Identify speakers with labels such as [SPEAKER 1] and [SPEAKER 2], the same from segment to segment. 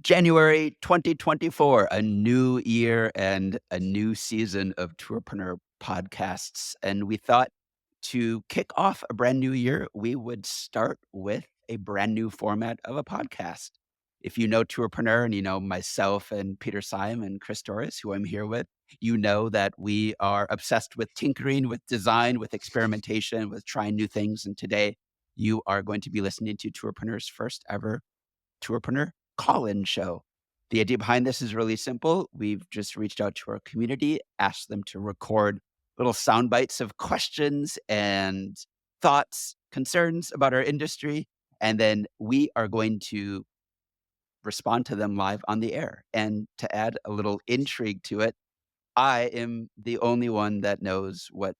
[SPEAKER 1] January 2024, a new year and a new season of Tourpreneur podcasts. And we thought to kick off a brand new year, we would start with a brand new format of a podcast. If you know Tourpreneur and you know myself and Peter Syme and Chris Torres, who I'm here with, you know that we are obsessed with tinkering, with design, with experimentation, with trying new things. And today you are going to be listening to Tourpreneur's first ever Tourpreneur call-in show. The idea behind this is really simple. We've just reached out to our community, asked them to record little sound bites of questions and thoughts, concerns about our industry, and then we are going to respond to them live on the air. And to add a little intrigue to it, I am the only one that knows what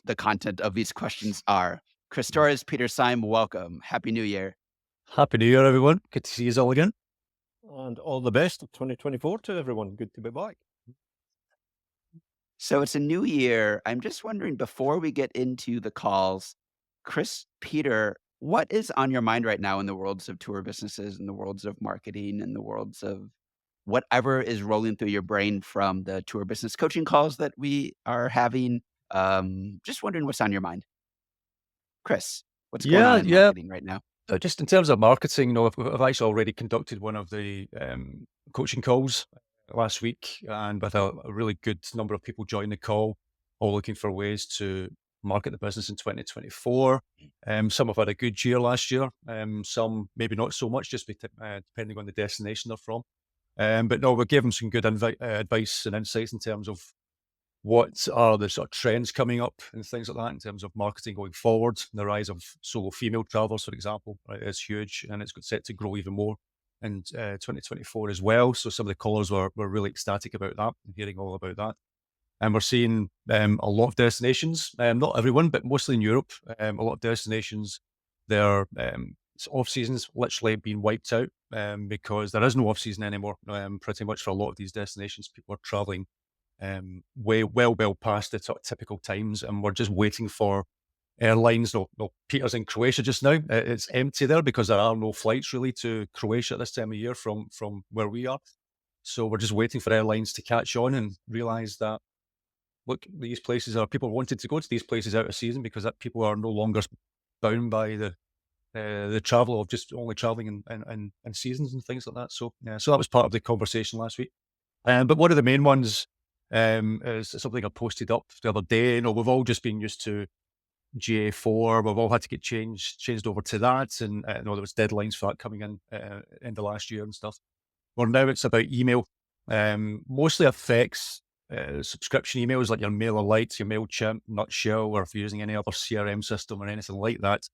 [SPEAKER 1] the content of these questions are. Chris Torres, Peter Syme, welcome. Happy New Year.
[SPEAKER 2] Happy New Year, everyone. Good to see you all again.
[SPEAKER 3] And all the best of 2024 to everyone. Good to be back.
[SPEAKER 1] So it's a new year. I'm just wondering, before we get into the calls, Chris, Peter, what is on your mind right now in the worlds of tour businesses, in the worlds of marketing, in the worlds of whatever is rolling through your brain from the tour business coaching calls that we are having? Just wondering what's on your mind. Chris, what's going on in marketing right now?
[SPEAKER 2] Just in terms of marketing, I've actually already conducted one of the coaching calls last week, and with a really good number of people joining the call, all looking for ways to market the business in 2024. Some have had a good year last year, some maybe not so much, just depending on the destination they're from. But no, we gave them some good advice and insights in terms of what are the sort of trends coming up and things like that in terms of marketing going forward. The rise of solo female travelers, for example, is huge, and it's set to grow even more in 2024 as well. So some of the callers were really ecstatic about that and hearing all about that. And we're seeing a lot of destinations, not everyone, but mostly in Europe, a lot of destinations, their off seasons literally being wiped out because there is no off season anymore. Pretty much for a lot of these destinations, people are traveling well past the typical times, and we're just waiting for airlines. No, Peter's in Croatia just now. It's empty there because there are no flights really to Croatia at this time of year from where we are. So we're just waiting for airlines to catch on and realize that, look, these places are, people wanted to go to these places out of season because that people are no longer bound by the travel of just only traveling in seasons and things like that. So so that was part of the conversation last week. But one of the main ones is something I posted up the other day. We've all just been used to GA4. We've all had to get changed over to that, and there was deadlines for that coming in the last year and stuff. Well, now it's about email. Mostly affects subscription emails like your MailerLite, your MailChimp, Nutshell, or if you're using any other CRM system or anything like that.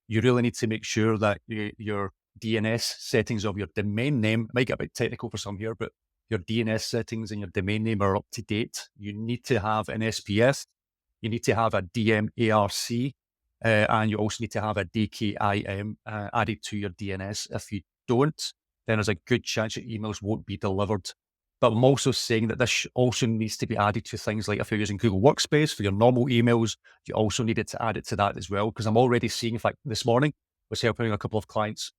[SPEAKER 2] You really need to make sure that your DNS settings of your domain name, might get a bit technical for some here, but your DNS settings and your domain name are up to date. You need to have an SPF, you need to have a DMARC, and you also need to have a DKIM added to your DNS. If you don't, then there's a good chance your emails won't be delivered. But I'm also saying that this also needs to be added to things like if you're using Google Workspace for your normal emails, you also need it to add it to that as well. Because I'm already seeing, in fact, this morning, I was helping a couple of clients,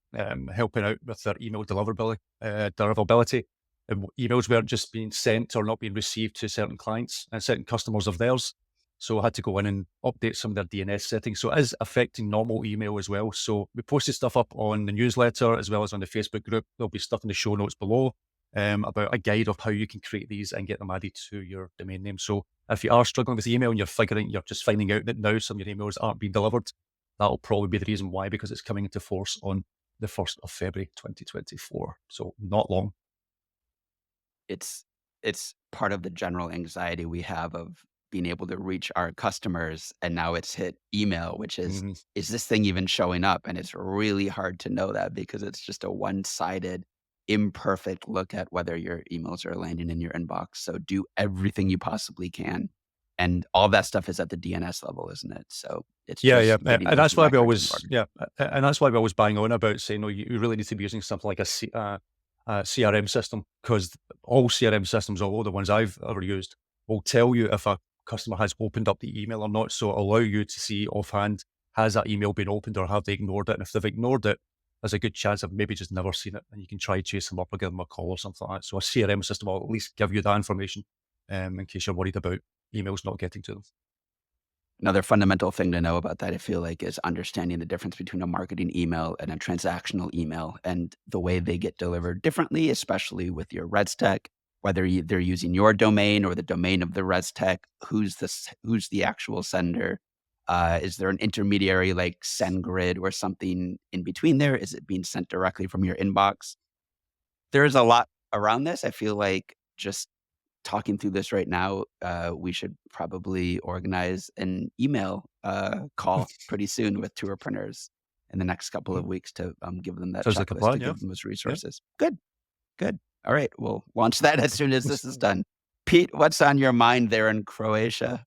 [SPEAKER 2] helping out with their email deliverability. And emails weren't just being sent or not being received to certain clients and certain customers of theirs. So I had to go in and update some of their DNS settings. So it is affecting normal email as well. So we posted stuff up on the newsletter as well as on the Facebook group. There'll be stuff in the show notes below about a guide of how you can create these and get them added to your domain name. So if you are struggling with email and you're just finding out that now some of your emails aren't being delivered, that'll probably be the reason why, because it's coming into force on the 1st of February 2024. So not long.
[SPEAKER 1] It's part of the general anxiety we have of being able to reach our customers, and now it's hit email, which is this thing even showing up? And it's really hard to know that because it's just a one-sided, imperfect look at whether your emails are landing in your inbox. So do everything you possibly can. And all that stuff is at the DNS level, isn't it? So it's
[SPEAKER 2] and that's why we always and that's why we always bang on about saying, no, you really need to be using something like a CRM system, because all CRM systems, all the ones I've ever used, will tell you if a customer has opened up the email or not. So allow you to see offhand, has that email been opened or have they ignored it? And if they've ignored it, there's a good chance I've maybe just never seen it, and you can try chase them up or give them a call or something like that. So a CRM system will at least give you that information in case you're worried about emails not getting to them.
[SPEAKER 1] Another fundamental thing to know about that, I feel like, is understanding the difference between a marketing email and a transactional email and the way they get delivered differently, especially with your ResTech, whether they're using your domain or the domain of the ResTech, who's the actual sender? Is there an intermediary like SendGrid or something in between there? Is it being sent directly from your inbox? There is a lot around this. I feel like just talking through this right now, we should probably organize an email call pretty soon with tourpreneurs in the next couple of
[SPEAKER 2] Mhm.
[SPEAKER 1] weeks to give them that
[SPEAKER 2] Sounds like a
[SPEAKER 1] checklist, to
[SPEAKER 2] plan, yeah.
[SPEAKER 1] give them those
[SPEAKER 2] Yeah.
[SPEAKER 1] resources. Good, good. All right, we'll launch that as soon as this is done. Pete, what's on your mind there in Croatia?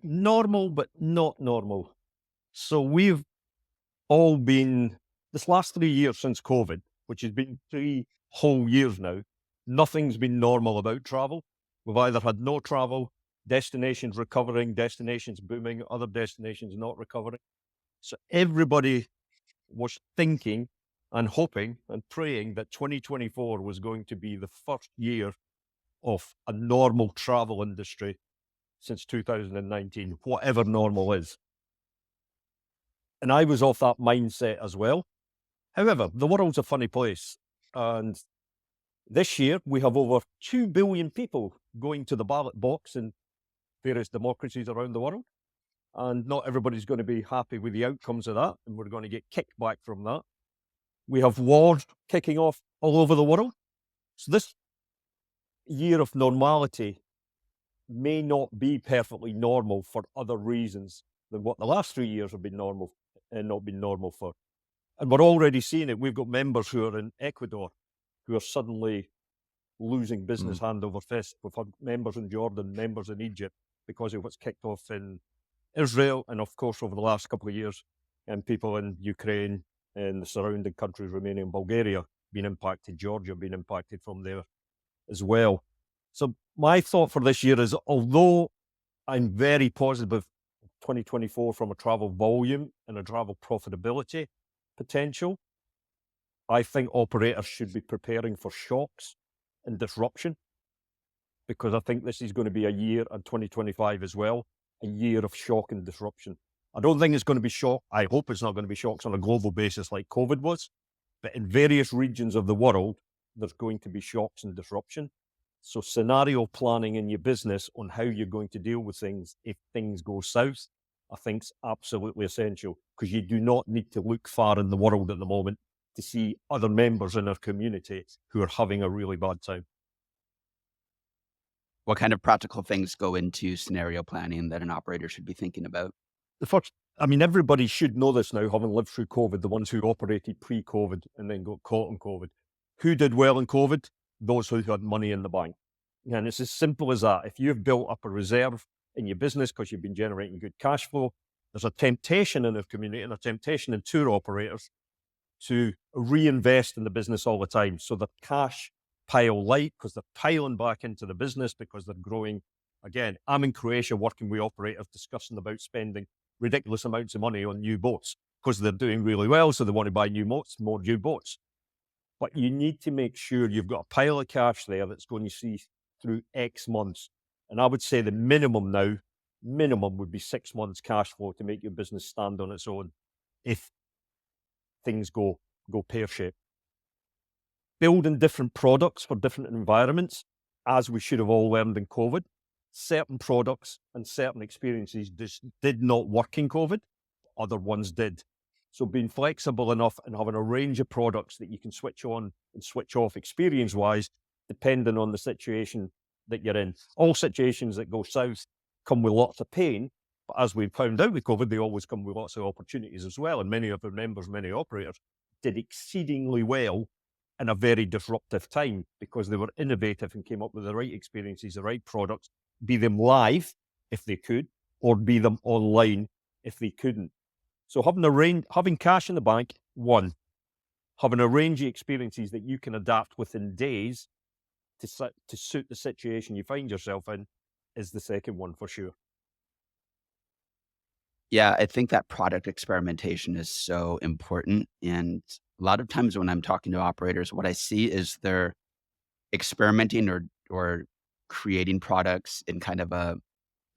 [SPEAKER 3] Normal, but not normal. So we've all been, this last 3 years since COVID, which has been 3 whole years now, nothing's been normal about travel. We've either had no travel, destinations recovering, destinations booming, other destinations not recovering. So everybody was thinking and hoping and praying that 2024 was going to be the first year of a normal travel industry since 2019, whatever normal is. And I was off that mindset as well. However, the world's a funny place. And this year, we have over 2 billion people going to the ballot box in various democracies around the world. And not everybody's going to be happy with the outcomes of that. And we're going to get kickback from that. We have wars kicking off all over the world. So this year of normality may not be perfectly normal for other reasons than what the last 3 years have been normal and not been normal for. And we're already seeing it. We've got members who are in Ecuador who are suddenly losing business hand over fist. We've had members in Jordan, members in Egypt because of what's kicked off in Israel, and of course over the last couple of years, and people in Ukraine and the surrounding countries, Romania and Bulgaria, being impacted, Georgia being impacted from there as well. So my thought for this year is, although I'm very positive 2024 from a travel volume and a travel profitability potential, I think operators should be preparing for shocks and disruption, because I think this is going to be a year, and 2025 as well, a year of shock and disruption. I don't think it's going to be shock. I hope it's not going to be shocks on a global basis like COVID was, but in various regions of the world, there's going to be shocks and disruption. So scenario planning in your business on how you're going to deal with things if things go south, I think is absolutely essential, because you do not need to look far in the world at the moment to see other members in our community who are having a really bad time.
[SPEAKER 1] What kind of practical things go into scenario planning that an operator should be thinking about?
[SPEAKER 3] The first, I mean, everybody should know this now, having lived through COVID, the ones who operated pre-COVID and then got caught in COVID. Who did well in COVID? Those who had money in the bank. And it's as simple as that. If you've built up a reserve in your business because you've been generating good cash flow, there's a temptation in our community and a temptation in tour operators to reinvest in the business all the time. So the cash pile light because they're piling back into the business because they're growing. Again, I'm in Croatia working with operators discussing about spending ridiculous amounts of money on new boats because they're doing really well. So they want to buy new boats, more new boats. But you need to make sure you've got a pile of cash there that's going to see through X months. And I would say the minimum would be 6 months cash flow to make your business stand on its own if things go pear-shaped. Building different products for different environments, as we should have all learned in COVID. Certain products and certain experiences just did not work in COVID. Other ones did. So being flexible enough and having a range of products that you can switch on and switch off experience-wise, depending on the situation that you're in. All situations that go south come with lots of pain, but as we found out with COVID, they always come with lots of opportunities as well. And many of our members, many operators, did exceedingly well in a very disruptive time because they were innovative and came up with the right experiences, the right products, be them live if they could, or be them online if they couldn't. So having cash in the bank, one. Having a range of experiences that you can adapt within days to suit the situation you find yourself in is the second one for sure.
[SPEAKER 1] Yeah, I think that product experimentation is so important, and a lot of times when I'm talking to operators, what I see is they're experimenting or creating products in kind of a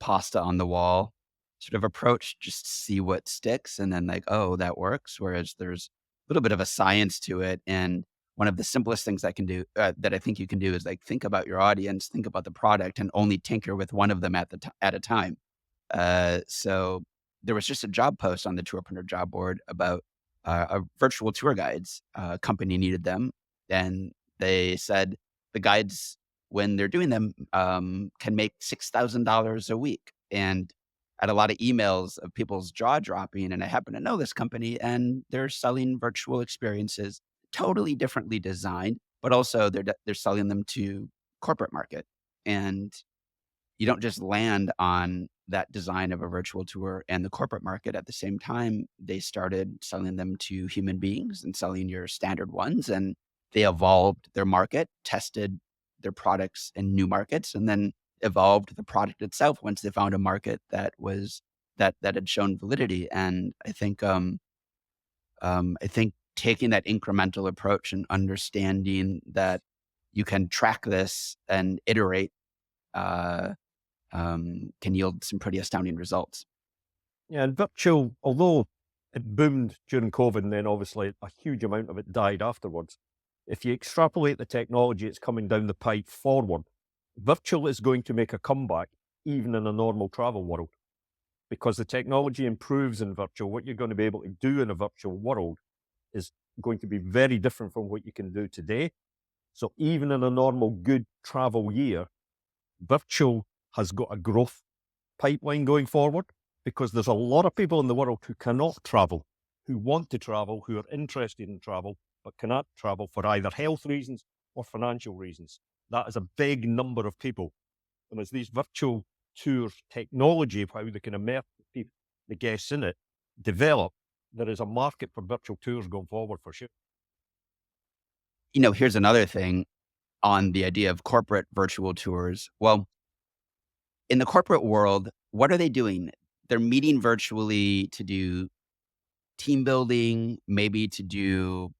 [SPEAKER 1] pasta on the wall sort of approach, just see what sticks and then like, "Oh, that works." Whereas there's a little bit of a science to it, and one of the simplest things I can do, that I think you can do is, like, think about your audience, think about the product, and only tinker with one of them at a time. So there was just a job post on the Tourpreneur job board about a virtual tour guides. Company needed them, and they said the guides, when they're doing them, can make $6,000 a week. And I had a lot of emails of people's jaw dropping, and I happen to know this company, and they're selling virtual experiences, totally differently designed, but also they're selling them to corporate market. And you don't just land on that design of a virtual tour and the corporate market at the same time. They started selling them to human beings and selling your standard ones, and they evolved their market, tested their products in new markets, and then evolved the product itself once they found a market that had shown validity. And I think taking that incremental approach and understanding that you can track this and iterate, uh, can yield some pretty astounding results.
[SPEAKER 3] Yeah, and virtual, although it boomed during COVID and then obviously a huge amount of it died afterwards, if you extrapolate the technology it's coming down the pipe forward, virtual is going to make a comeback even in a normal travel world because the technology improves in virtual. What you're going to be able to do in a virtual world is going to be very different from what you can do today. So even in a normal good travel year, virtual has got a growth pipeline going forward because there's a lot of people in the world who cannot travel, who want to travel, who are interested in travel, but cannot travel for either health reasons or financial reasons. That is a big number of people. And as these virtual tours technology, how they can immerse the guests in it, develop, there is a market for virtual tours going forward for sure.
[SPEAKER 1] Here's another thing on the idea of corporate virtual tours. Well, in the corporate world, what are they doing? They're meeting virtually to do team building, maybe to do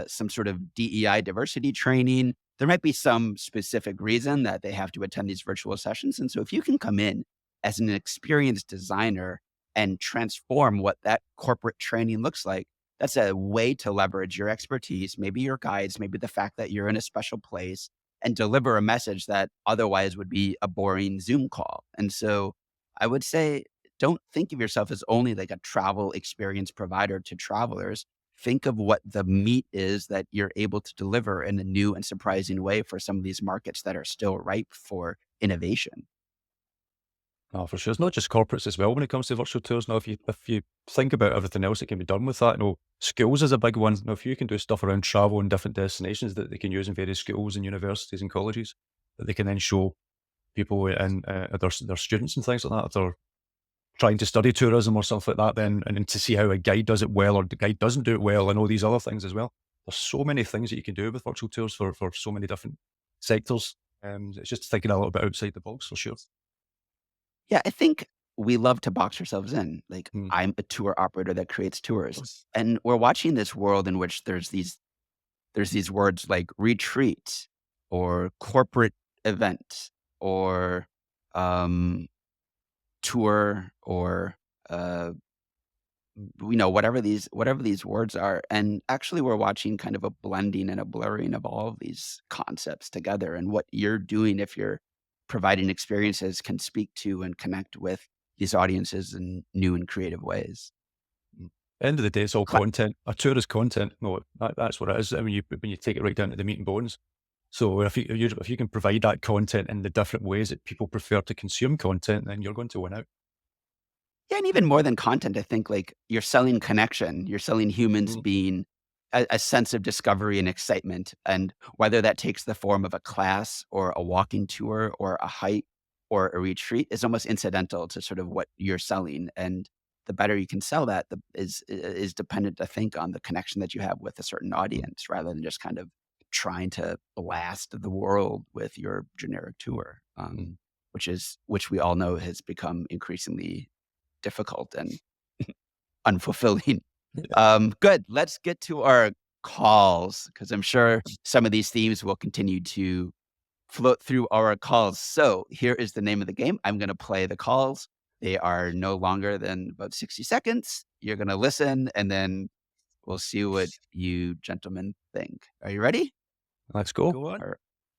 [SPEAKER 1] some sort of DEI diversity training. There might be some specific reason that they have to attend these virtual sessions. And so if you can come in as an experienced designer and transform what that corporate training looks like, that's a way to leverage your expertise, maybe your guides, maybe the fact that you're in a special place and deliver a message that otherwise would be a boring Zoom call. And so I would say don't think of yourself as only like a travel experience provider to travelers. Think of what the meat is that you're able to deliver in a new and surprising way for some of these markets that are still ripe for innovation.
[SPEAKER 2] Oh, for sure. It's not just corporates as well when it comes to virtual tours. Now, if you think about everything else that can be done with that, schools is a big one. Now, if you can do stuff around travel and different destinations that they can use in various schools and universities and colleges, that they can then show people and their students and things like that, if they're trying to study tourism or something like that, then to see how a guide does it well or the guide doesn't do it well, and all these other things as well. There's so many things that you can do with virtual tours for so many different sectors. It's just thinking a little bit outside the box for sure.
[SPEAKER 1] Yeah, I think we love to box ourselves in. Like,
[SPEAKER 2] Mm.
[SPEAKER 1] I'm a tour operator that creates tours. And we're watching this world in which there's these words like retreat or corporate event or um, tour or uh, whatever these words are. And actually, we're watching kind of a blending and a blurring of all of these concepts together. And what you're doing, if you're providing experiences, can speak to and connect with these audiences in new and creative ways.
[SPEAKER 2] Mm. End of the day, it's all
[SPEAKER 1] Cla-
[SPEAKER 2] content. A tour is content. No, that's what it is. I mean, when you take it right down to the meat and bones. So if you can provide that content in the different ways that people prefer to consume content, then you're going to win out.
[SPEAKER 1] Yeah, and even more than content, I think, like, you're selling connection, you're selling humans
[SPEAKER 2] Mm.
[SPEAKER 1] being a sense of discovery and excitement, and whether that takes the form of a class or a walking tour or a hike or a retreat is almost incidental to sort of what you're selling, and the better you can sell that, the is dependent, I think, on the connection that you have with a certain audience rather than just kind of trying to blast the world with your generic tour,
[SPEAKER 2] Mm.
[SPEAKER 1] which we all know has become increasingly difficult and unfulfilling. Good. Let's get to our calls because I'm sure some of these themes will continue to float through our calls. So here is the name of the game. I'm going to play the calls. They are no longer than about 60 seconds. You're going to listen and then we'll see what you gentlemen think. Are you ready?
[SPEAKER 2] Let's go.
[SPEAKER 3] Go on.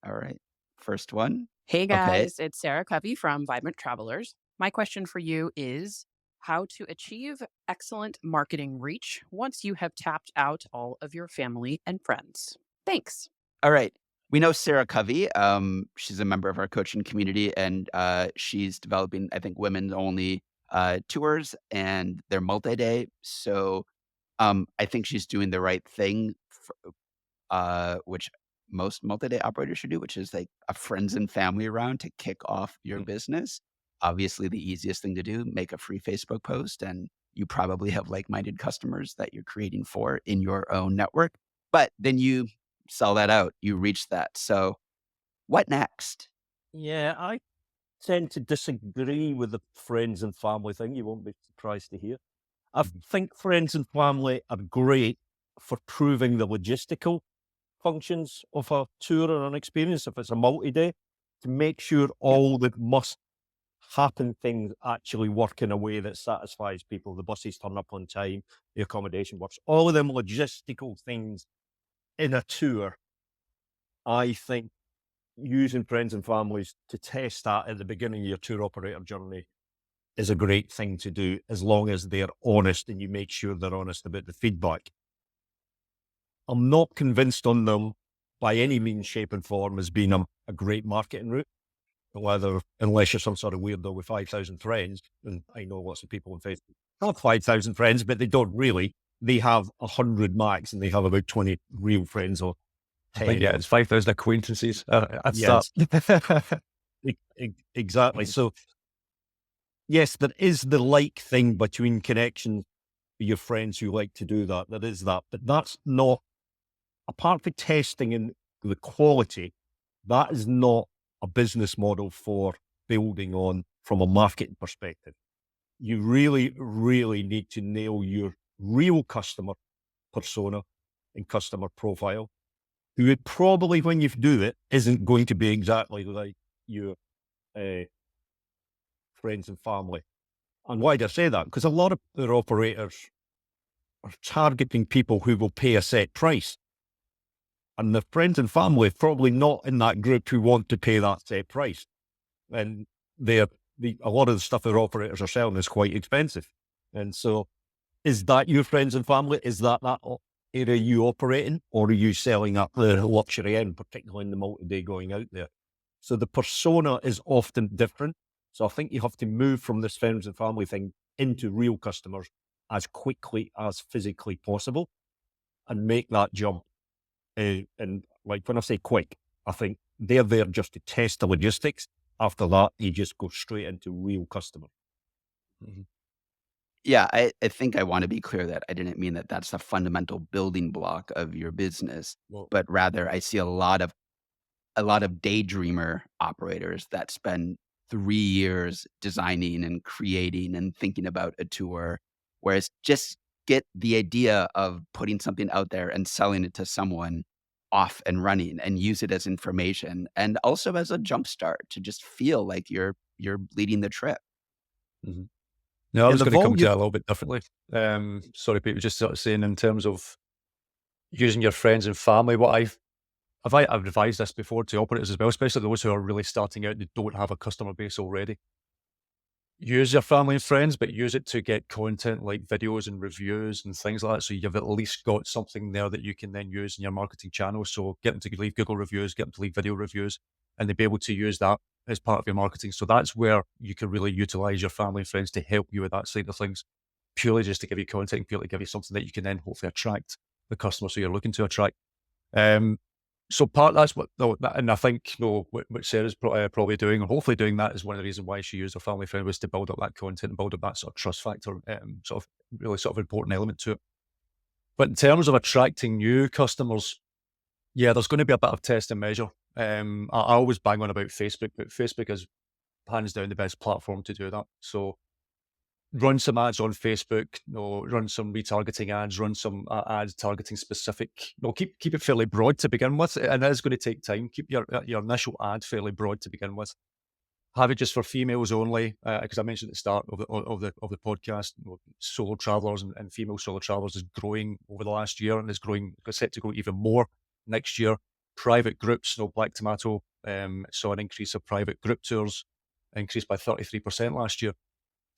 [SPEAKER 1] All right. First one.
[SPEAKER 4] Hey
[SPEAKER 1] Okay.
[SPEAKER 4] guys, it's Sarah Covey from Vibrant Travelers. My question for you is how to achieve excellent marketing reach once you have tapped out all of your family and friends. Thanks.
[SPEAKER 1] All right. We know Sarah Covey. She's a member of our coaching community, and she's developing, I think, women-only tours, and they're multi-day. So I think she's doing the right thing, which most multi-day operators should do, which is like a friends and family round to kick off your business. Obviously, the easiest thing to do, make a free Facebook post, and you probably have like-minded customers that you're creating for in your own network. But then you sell that out, you reach that. So what next?
[SPEAKER 3] Yeah, I tend to disagree with the friends and family thing. You won't be surprised to hear. I think friends and family are great for proving the logistical functions of a tour or an experience, if it's a multi-day, to make sure all the must happen things actually work in a way that satisfies people. The buses turn up on time, the accommodation works. All of them logistical things in a tour, I think using friends and families to test that at the beginning of your tour operator journey is a great thing to do, as long as they're honest and you make sure they're honest about the feedback. I'm not convinced on them by any means, shape, and form as being a great marketing route. Unless you're some sort of weirdo with 5,000 friends, and I know lots of people on Facebook have 5,000 friends, but they don't really. They have 100 max, and they have about 20 real friends or 10.
[SPEAKER 2] Yeah, it's 5,000 acquaintances. That's
[SPEAKER 3] Yes.
[SPEAKER 2] that.
[SPEAKER 3] Exactly. So, yes, there is the like thing between connections with your friends who like to do that. There is that, but that's not, apart from testing and the quality, that is not a business model for building on from a marketing perspective. You really, really need to nail your real customer persona and customer profile, who would probably, when you do it, isn't going to be exactly like your friends and family. And why do I say that? Because a lot of their operators are targeting people who will pay a set price. And the friends and family are probably not in that group who want to pay that set price. And a lot of the stuff their operators are selling is quite expensive. And so, is that your friends and family? Is that area you operate in? Or are you selling at the luxury end, particularly in the multi-day going out there? So the persona is often different. So I think you have to move from this friends and family thing into real customers as quickly as physically possible and make that jump. And like when I say quick, I think they're there just to test the logistics. After that, you just go straight into real customer.
[SPEAKER 1] Yeah, I think I want to be clear that I didn't mean that that's the fundamental building block of your business,
[SPEAKER 2] Well,
[SPEAKER 1] but rather I see a lot of daydreamer operators that spend 3 years designing and creating and thinking about a tour, whereas just get the idea of putting something out there and selling it to someone off and running and use it as information and also as a jump start to just feel like you're leading the trip.
[SPEAKER 2] No, I was
[SPEAKER 3] the
[SPEAKER 2] going to come to
[SPEAKER 3] volume-
[SPEAKER 2] that a little bit differently. Sorry, Peter, just sort of saying in terms of using your friends and family, I've advised this before to operators as well, especially those who are really starting out, they don't have a customer base already. Use your family and friends, but use it to get content like videos and reviews and things like that. So you've at least got something there that you can then use in your marketing channel. So get them to leave Google reviews, get them to leave video reviews, and they'll be able to use that as part of your marketing. So that's where you can really utilize your family and friends to help you with that side of things, purely just to give you content, purely give you something that you can then hopefully attract the customers who you're looking to attract. So that's what, and I think what Sarah's probably doing, or hopefully doing that, is one of the reasons why she used her family friend, was to build up that content and build up that sort of trust factor, sort of really sort of important element to it. But in terms of attracting new customers, yeah, there's going to be a bit of test and measure. I always bang on about Facebook, but Facebook is hands down the best platform to do that. So run some ads on Facebook, run some retargeting ads, run some ads targeting specific. Keep it fairly broad to begin with, and it is going to take time. Keep your initial ad fairly broad to begin with. Have it just for females only, because I mentioned at the start of the podcast, solo travelers and female solo travelers is growing over the last year, and is growing. It's set to grow even more next year. Private groups, Black Tomato saw an increase of private group tours, increased by 33% last year.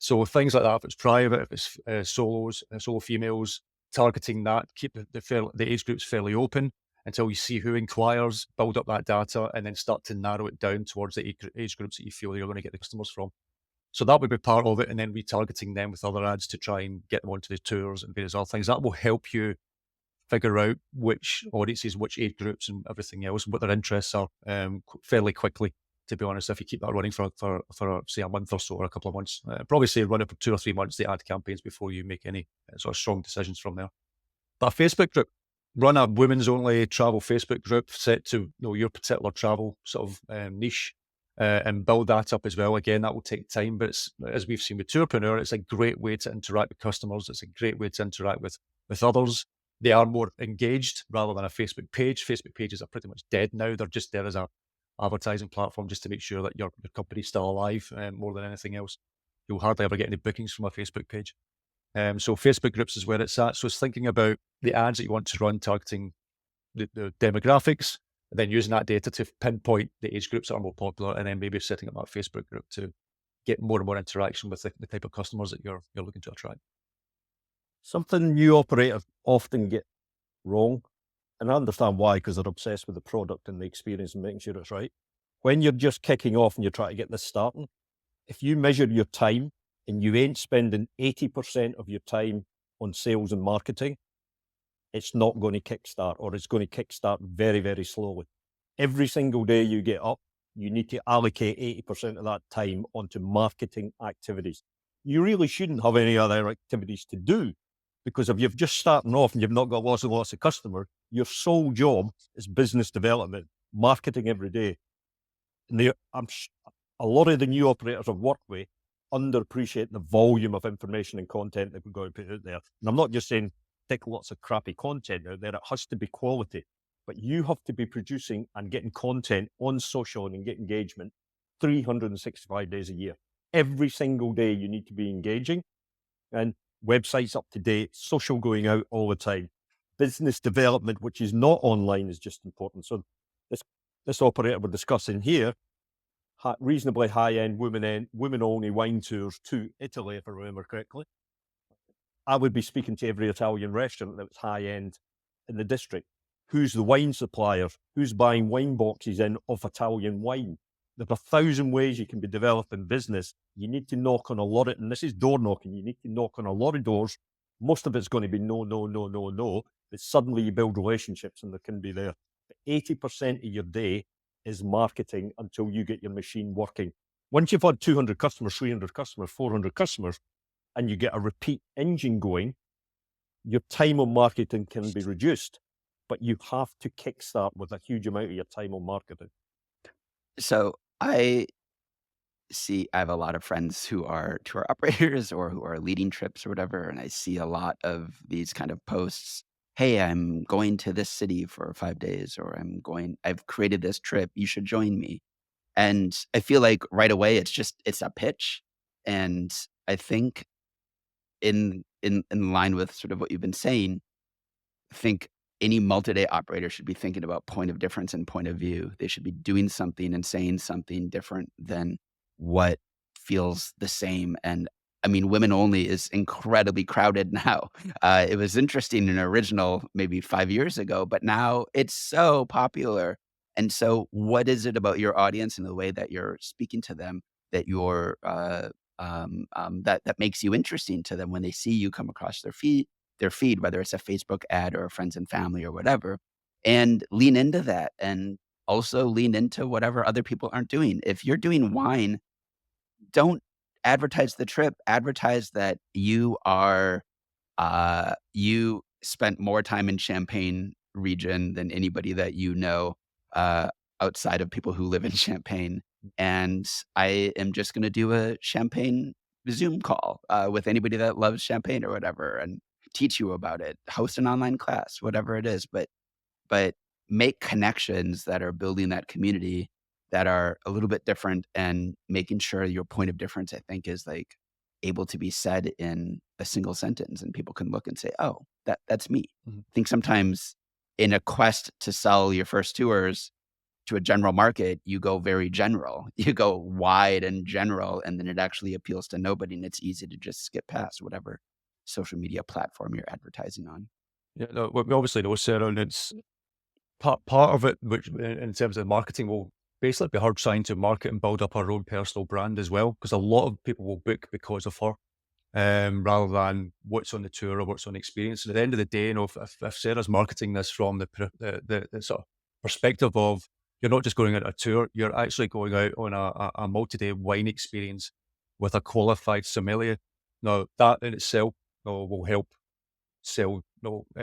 [SPEAKER 2] So things like that, if it's private, if it's solos, solo females, targeting that, keep the age groups fairly open until you see who inquires, build up that data, and then start to narrow it down towards the age groups that you feel you're going to get the customers from. So that would be part of it, and then retargeting them with other ads to try and get them onto the tours and various other things. That will help you figure out which audiences, which age groups, and everything else, and what their interests are fairly quickly. To be honest, if you keep that running for say a month or so, or a couple of months, probably say run it for 2 or 3 months, the ad campaigns, before you make any sort of strong decisions from there. But a Facebook group, run a women's only travel Facebook group set to your particular travel sort of niche, and build that up as well. Again, that will take time, but it's, as we've seen with Tourpreneur, it's a great way to interact with customers. It's a great way to interact with others. They are more engaged rather than a Facebook page. Facebook pages are pretty much dead now. They're just there as a advertising platform just to make sure that your company's still alive, more than anything else. You'll hardly ever get any bookings from a Facebook page. So Facebook groups is where it's at. So it's thinking about the ads that you want to run, targeting the demographics, and then using that data to pinpoint the age groups that are more popular, and then maybe setting up that Facebook group to get more and more interaction with the type of customers that you're looking to attract.
[SPEAKER 3] Something new operators often get wrong, and I understand why, because they're obsessed with the product and the experience and making sure it's right. When you're just kicking off and you're trying to get this starting, if you measure your time and you ain't spending 80% of your time on sales and marketing, it's not going to kickstart, or it's going to kickstart very, very slowly. Every single day you get up, you need to allocate 80% of that time onto marketing activities. You really shouldn't have any other activities to do, because if you've just starting off and you've not got lots and lots of customers, your sole job is business development, marketing every day. And a lot of the new operators I've worked with underappreciate the volume of information and content that we're going to put out there. And I'm not just saying stick lots of crappy content out there. It has to be quality. But you have to be producing and getting content on social and get engagement 365 days a year. Every single day you need to be engaging, and websites up to date, social going out all the time. Business development, which is not online, is just important. So this operator we're discussing here, reasonably high-end women-only wine tours to Italy, if I remember correctly. I would be speaking to every Italian restaurant that was high-end in the district. Who's the wine supplier? Who's buying wine boxes in of Italian wine? There are 1,000 ways you can be developing business. You need to knock on a lot of, and this is door knocking, you need to knock on a lot of doors. Most of it's going to be no, no, no, no, no. But suddenly you build relationships and they can be there. But 80% of your day is marketing until you get your machine working. Once you've had 200 customers, 300 customers, 400 customers, and you get a repeat engine going, your time on marketing can be reduced, but you have to kickstart with a huge amount of your time on marketing.
[SPEAKER 1] So I have a lot of friends who are tour operators or who are leading trips or whatever, and I see a lot of these kind of posts. Hey, I'm going to this city for 5 days, or I've created this trip. You should join me. And I feel like right away it's a pitch. And I think in line with sort of what you've been saying, I think any multi-day operator should be thinking about point of difference and point of view. They should be doing something and saying something different than what feels the same. And I mean, women only is incredibly crowded now. It was interesting and original maybe 5 years ago, but now it's so popular. And so, what is it about your audience and the way that you're speaking to them that that makes you interesting to them when they see you come across their feed, whether it's a Facebook ad or friends and family or whatever, and lean into that, and also lean into whatever other people aren't doing. If you're doing wine, don't advertise the trip. Advertise that you spent more time in Champagne region than anybody that you know, uh, outside of people who live in Champagne. And I am just going to do a Champagne Zoom call with anybody that loves champagne or whatever, and teach you about it. Host an online class, whatever it is, but make connections that are building that community that are a little bit different, and making sure your point of difference, I think, is like able to be said in a single sentence, and people can look and say, "Oh, that's me."
[SPEAKER 2] Mhm.
[SPEAKER 1] I think sometimes in a quest to sell your first tours to a general market, you go very general. You go wide and general, and then it actually appeals to nobody, and it's easy to just skip past whatever social media platform you're advertising on.
[SPEAKER 2] Yeah, no, we obviously know, Sarah, and it's part of it, which in terms of marketing, will basically be her trying to market and build up her own personal brand as well, because a lot of people will book because of her, rather than what's on the tour or what's on the experience. And at the end of the day, if Sarah's marketing this from the sort of perspective of, you're not just going on a tour, you're actually going out on a multi-day wine experience with a qualified sommelier. Now, that in itself will help sell,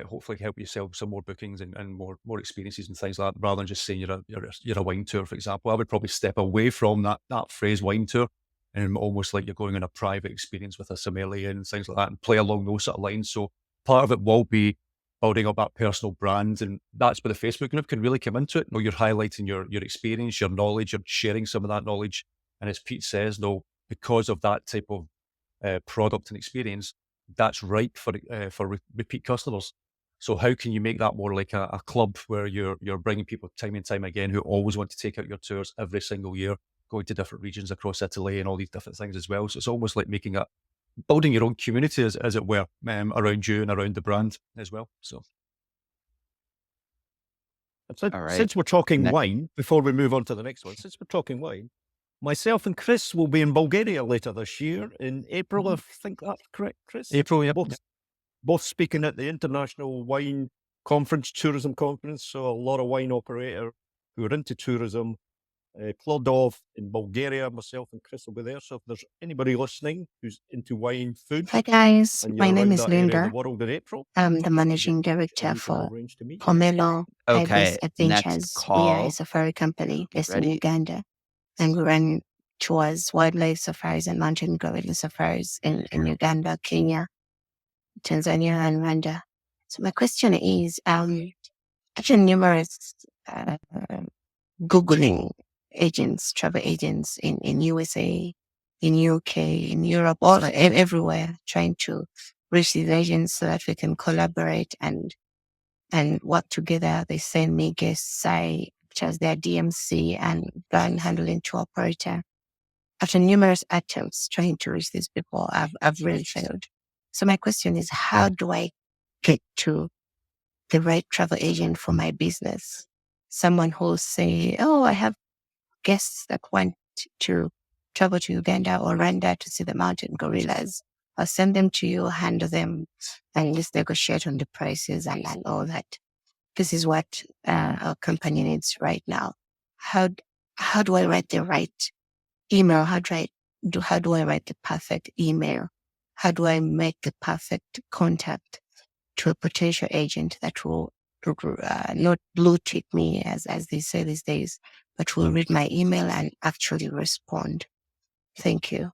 [SPEAKER 2] hopefully help you sell some more bookings and more experiences and things like that, rather than just saying you're a wine tour, for example. I would probably step away from that phrase wine tour, and almost like you're going on a private experience with a sommelier and things like that, and play along those sort of lines. So part of it will be building up that personal brand, and that's where the Facebook group can really come into it. You're highlighting your experience, your knowledge, you're sharing some of that knowledge, and as Pete says, because of that type of product and experience, that's ripe for repeat customers. So how can you make that more like a club where you're bringing people time and time again who always want to take out your tours every single year, going to different regions across Italy and all these different things as well. So it's almost like building your own community, as it were, around you and around the brand as well. So
[SPEAKER 1] All right.
[SPEAKER 3] Since we're talking
[SPEAKER 1] Ne-
[SPEAKER 3] wine, before we move on to the next one, since we're talking wine, myself and Chris will be in Bulgaria later this year in April. I think that's correct, Chris.
[SPEAKER 2] April, yeah.
[SPEAKER 3] Both speaking at the International Wine Conference, Tourism Conference. So a lot of wine operator who are into tourism. Plodov in Bulgaria, myself and Chris will be there. So if there's anybody listening who's into wine, food,
[SPEAKER 5] Hi guys,
[SPEAKER 3] and
[SPEAKER 5] my
[SPEAKER 3] you're
[SPEAKER 5] name
[SPEAKER 3] around
[SPEAKER 5] is
[SPEAKER 3] that area of the
[SPEAKER 5] Linda.
[SPEAKER 3] world in April,
[SPEAKER 5] I'm the
[SPEAKER 3] we
[SPEAKER 5] managing director
[SPEAKER 3] can
[SPEAKER 5] for
[SPEAKER 3] arrange to meet.
[SPEAKER 5] Pomelo Ibis
[SPEAKER 1] Okay, next
[SPEAKER 5] Adventures. We are a
[SPEAKER 1] call.
[SPEAKER 5] safari company
[SPEAKER 1] Get
[SPEAKER 5] based in
[SPEAKER 1] ready.
[SPEAKER 5] Uganda, and we run tours, wildlife safaris, and mountain gorilla safaris in Uganda, Kenya, Tanzania, and Rwanda. So my question is, after numerous Googling agents, travel agents in USA, in UK, in Europe, everywhere, trying to reach these agents so that we can collaborate and work together. They send me guests, I as their DMC and brand handling tour operator. After numerous attempts trying to reach these people, I've really failed. So my question is, how do I get to the right travel agent for my business? Someone who'll say, "Oh, I have guests that want to travel to Uganda or Rwanda to see the mountain gorillas. I'll send them to you, handle them, and just negotiate on the prices and all that." This is what our company needs right now. How do I write the right email? How do I write the perfect email? How do I make the perfect contact to a potential agent that will not blue tick me, as they say these days, but will read my email and actually respond? Thank you.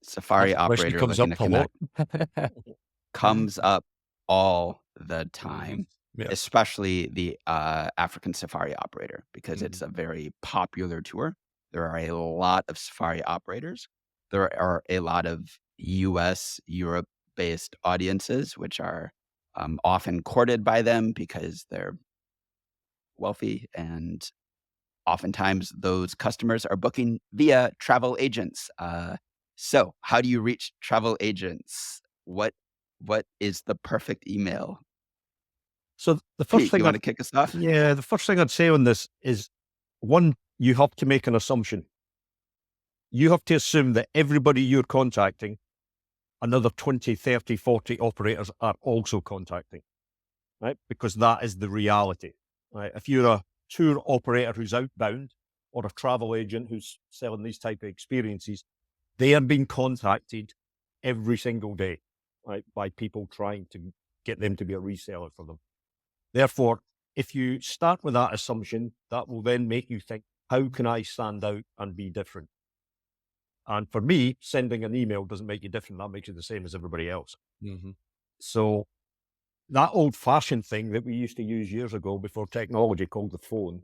[SPEAKER 1] Safari
[SPEAKER 2] That question
[SPEAKER 1] operator
[SPEAKER 2] comes
[SPEAKER 1] looking
[SPEAKER 2] up
[SPEAKER 1] to
[SPEAKER 2] a lot.
[SPEAKER 1] connect comes up all the time,
[SPEAKER 2] Yeah.
[SPEAKER 1] especially the African safari operator, because it's a very popular tour. There are a lot of safari operators. There are a lot of US, Europe based audiences, which are often courted by them because they're wealthy, and oftentimes those customers are booking via travel agents. So how do you reach travel agents? What is the perfect email?
[SPEAKER 3] So the first
[SPEAKER 1] Pete,
[SPEAKER 3] thing
[SPEAKER 1] you want to kick us off?
[SPEAKER 3] the first thing I'd say on this is, one, you have to make an assumption. You have to assume that everybody you're contacting, another 20, 30, 40 operators are also contacting, right? Because that is the reality, right? If you're a tour operator who's outbound or a travel agent who's selling these type of experiences, they are being contacted every single day, right? By people trying to get them to be a reseller for them. Therefore, if you start with that assumption, that will then make you think, how can I stand out and be different? And for me, sending an email doesn't make you different. That makes you the same as everybody else.
[SPEAKER 2] Mm-hmm.
[SPEAKER 3] So that old-fashioned thing that we used to use years ago before technology called the phone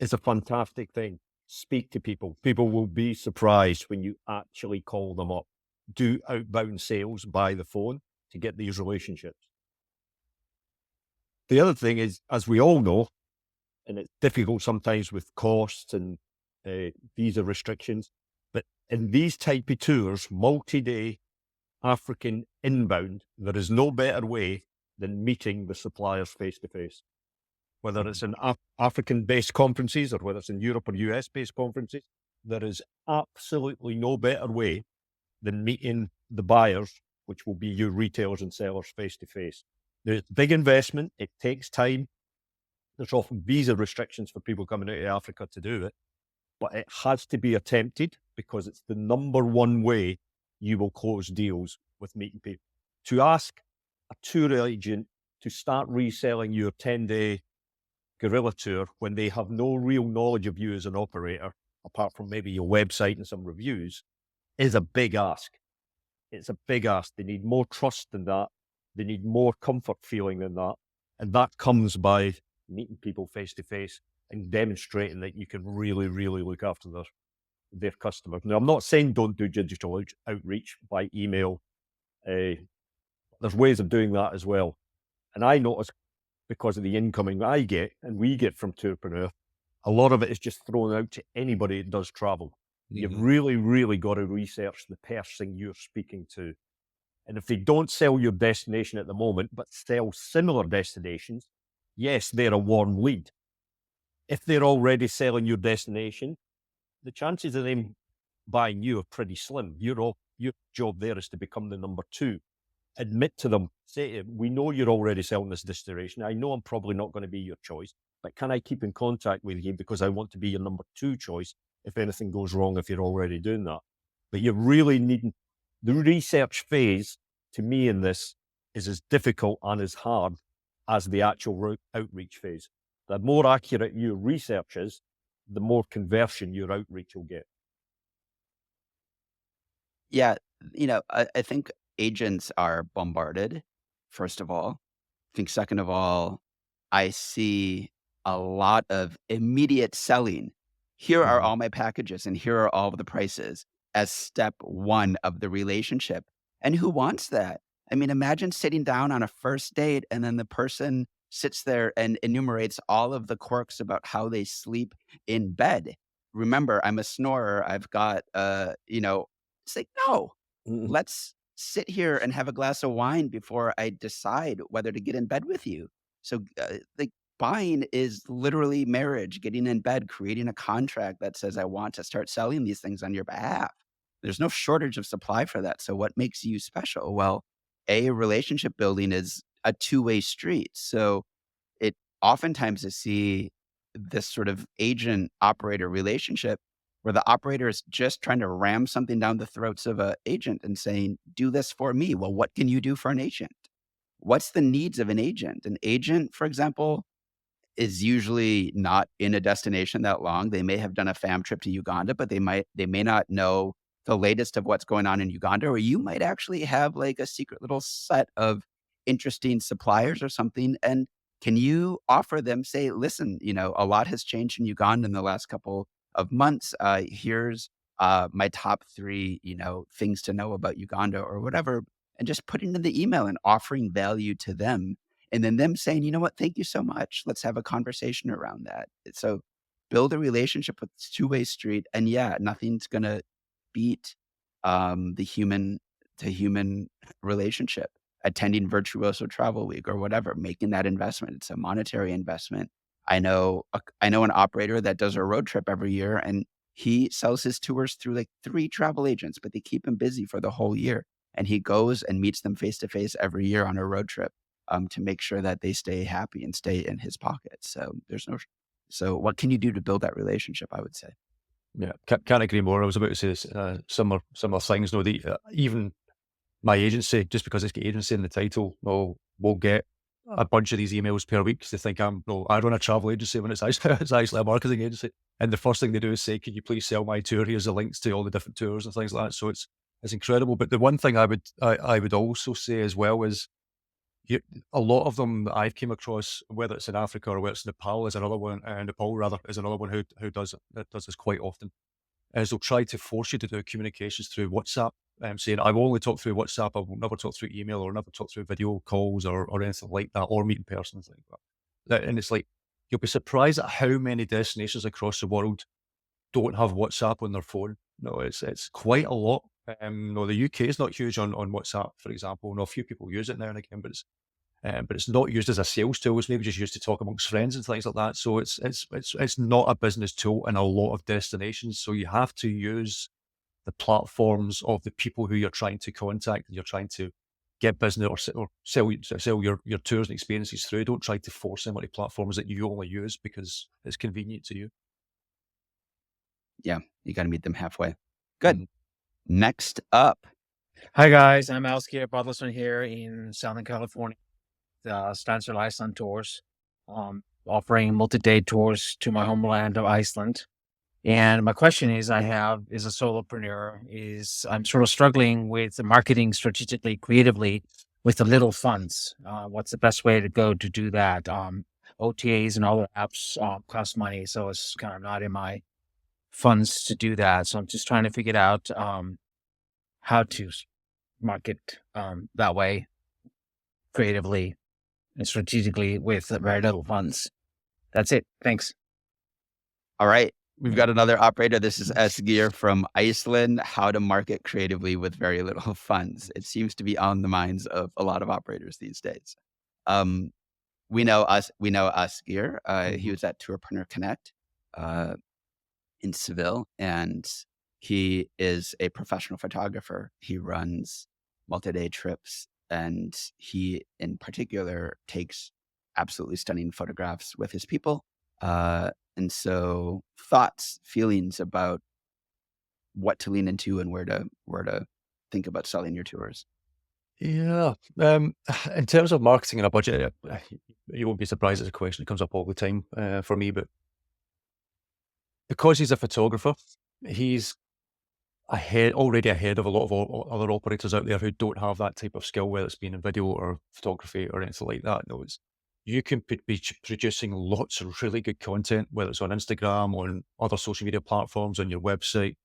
[SPEAKER 3] is a fantastic thing. Speak to people. People will be surprised when you actually call them up. Do outbound sales by the phone to get these relationships. The other thing is, as we all know, and it's difficult sometimes with costs and visa restrictions, but in these type of tours, multi-day African inbound, there is no better way than meeting the suppliers face-to-face. Whether it's in African-based conferences or whether it's in Europe or US-based conferences, there is absolutely no better way than meeting the buyers, which will be your retailers and sellers face-to-face. There's big investment. It takes time. There's often visa restrictions for people coming out of Africa to do it, but it has to be attempted because it's the number one way you will close deals with meeting people. To ask a tour agent to start reselling your 10-day guerrilla tour when they have no real knowledge of you as an operator, apart from maybe your website and some reviews, is a big ask. It's a big ask. They need more trust than that. They need more comfort feeling than that. And that comes by meeting people face to face and demonstrating that you can really, really look after their customers. Now, I'm not saying don't do digital outreach by email. There's ways of doing that as well. And I notice, because of the incoming that I get and we get from Tourpreneur, a lot of it is just thrown out to anybody that does travel. Mm-hmm. You've really, really got to research the person you're speaking to. And if they don't sell your destination at the moment, but sell similar destinations, yes, they're a warm lead. If they're already selling your destination, the chances of them buying you are pretty slim. Your job there is to become the number two. Admit to them, say to them, we know you're already selling this destination. I know I'm probably not going to be your choice, but can I keep in contact with you because I want to be your number two choice if anything goes wrong if you're already doing that. But you're really needing, the research phase to me in this is as difficult and as hard as the actual outreach phase. The more accurate your research is, the more conversion your outreach will get.
[SPEAKER 1] Yeah, I think agents are bombarded, first of all. I think second of all, I see a lot of immediate selling. Here are all my packages and here are all of the prices as step one of the relationship. And who wants that? I mean, imagine sitting down on a first date and then the person sits there and enumerates all of the quirks about how they sleep in bed. Remember, I'm a snorer. I've got, it's like, no, let's sit here and have a glass of wine before I decide whether to get in bed with you. So, buying is literally marriage, getting in bed, creating a contract that says, I want to start selling these things on your behalf. There's no shortage of supply for that. So what makes you special? Well, a relationship building is a two-way street. So it oftentimes I see this sort of agent operator relationship where the operator is just trying to ram something down the throats of an agent and saying, do this for me. Well, what can you do for an agent? What's the needs of an agent? An agent, for example, is usually not in a destination that long. They may have done a fam trip to Uganda, but they may not know the latest of what's going on in Uganda, or you might actually have like a secret little set of interesting suppliers or something. And can you offer them, say, listen, a lot has changed in Uganda in the last couple of months. Here's my top three, things to know about Uganda or whatever, and just putting in the email and offering value to them. And then them saying, you know what, thank you so much. Let's have a conversation around that. So build a relationship with two-way street. And yeah, nothing's going to beat the human to human relationship. Attending Virtuoso Travel Week or whatever, making that investment. It's a monetary investment. I know an operator that does a road trip every year and he sells his tours through like 3 travel agents, but they keep him busy for the whole year. And he goes and meets them face to face every year on a road trip. To make sure that they stay happy and stay in his pocket. So so what can you do to build that relationship, I would say?
[SPEAKER 2] Yeah, can't agree more. I was about to say this, similar things. Even my agency, just because it's got agency in the title, will get a bunch of these emails per week because they think I run a travel agency when it's actually, it's actually a marketing agency. And the first thing they do is say, can you please sell my tour? Here's the links to all the different tours and things like that. So it's incredible. But the one thing I would also say as well is a lot of them that I've came across, whether it's in Africa or whether it's Nepal, is another one, Nepal rather, is another one who does this quite often. Is they'll try to force you to do communications through WhatsApp, saying, I will only talk through WhatsApp, I will never talk through email or never talk through video calls or anything like that, or meet in person and things like that. And it's like, you'll be surprised at how many destinations across the world don't have WhatsApp on their phone. No, it's quite a lot. No, the UK is not huge on WhatsApp, for example. No, a few people use it now and again, but it's not used as a sales tool. It's maybe just used to talk amongst friends and things like that. So it's not a business tool in a lot of destinations. So you have to use the platforms of the people who you're trying to contact and you're trying to get business or sell your tours and experiences through. Don't try to force them onto platforms that you only use because it's convenient to you.
[SPEAKER 1] Yeah, you got to meet them halfway. Good. Next up.
[SPEAKER 6] Hi guys, I'm Alski Butlerson here in Southern California. Stansted Iceland Tours, offering multi-day tours to my homeland of Iceland. And my question is, as a solopreneur, I'm sort of struggling with the marketing strategically, creatively with the little funds. What's the best way to go to do that? OTAs and other apps cost money, so it's kind of not in my funds to do that. So I'm just trying to figure out how to market that way creatively and strategically with very little funds. That's it. Thanks.
[SPEAKER 1] All right. We've got another operator. This is Asgeir from Iceland. How to market creatively with very little funds. It seems to be on the minds of a lot of operators these days. We know Asgeir. He was at Tourpreneur Connect in Seville, and he is a professional photographer. He runs multi-day trips, and he in particular takes absolutely stunning photographs with his people. And so thoughts, feelings about what to lean into and where to think about selling your tours.
[SPEAKER 2] Yeah. In terms of marketing and a budget, you won't be surprised it's a question that comes up all the time for me, but because he's a photographer, he's already ahead of a lot of other operators out there who don't have that type of skill, whether it's been in video or photography or anything like that. No, you can be producing lots of really good content, whether it's on Instagram, on other social media platforms, on your website,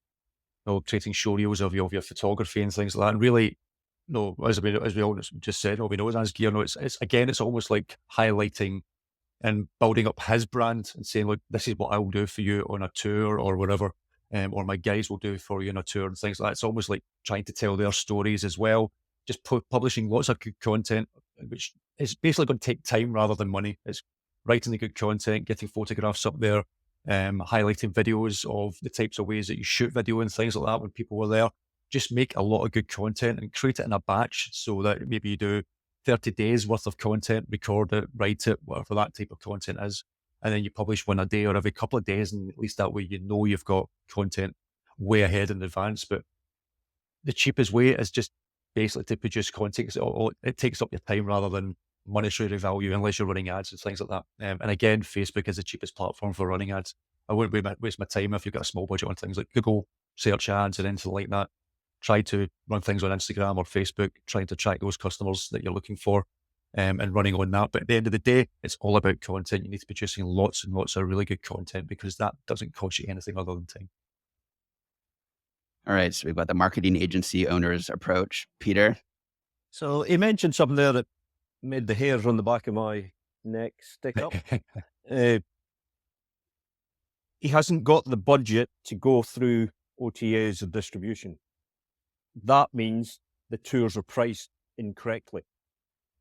[SPEAKER 2] creating show reels of your photography and things like that. And really, as we all just said, we know as gear, it's almost like highlighting and building up his brand and saying, look, this is what I will do for you on a tour or whatever, or my guys will do for you on a tour and things like that. It's almost like trying to tell their stories as well, just publishing lots of good content, which is basically going to take time rather than money. It's writing the good content, getting photographs up there, highlighting videos of the types of ways that you shoot video and things like that when people were there. Just make a lot of good content and create it in a batch so that maybe you do 30 days worth of content, record it, write it, whatever that type of content is. And then you publish one a day or every couple of days. And at least that way, you've got content way ahead in advance. But the cheapest way is just basically to produce content. It takes up your time rather than monetary value, unless you're running ads and things like that. And again, Facebook is the cheapest platform for running ads. I wouldn't waste my time if you've got a small budget on things like Google search ads and anything like that. Try to run things on Instagram or Facebook, trying to track those customers that you're looking for and running on that. But at the end of the day, it's all about content. You need to be producing lots and lots of really good content because that doesn't cost you anything other than time.
[SPEAKER 1] All right. So we've got the marketing agency owner's approach. Peter?
[SPEAKER 3] So he mentioned something there that made the hairs on the back of my neck stick up. He hasn't got the budget to go through OTAs of distribution. That means the tours are priced incorrectly.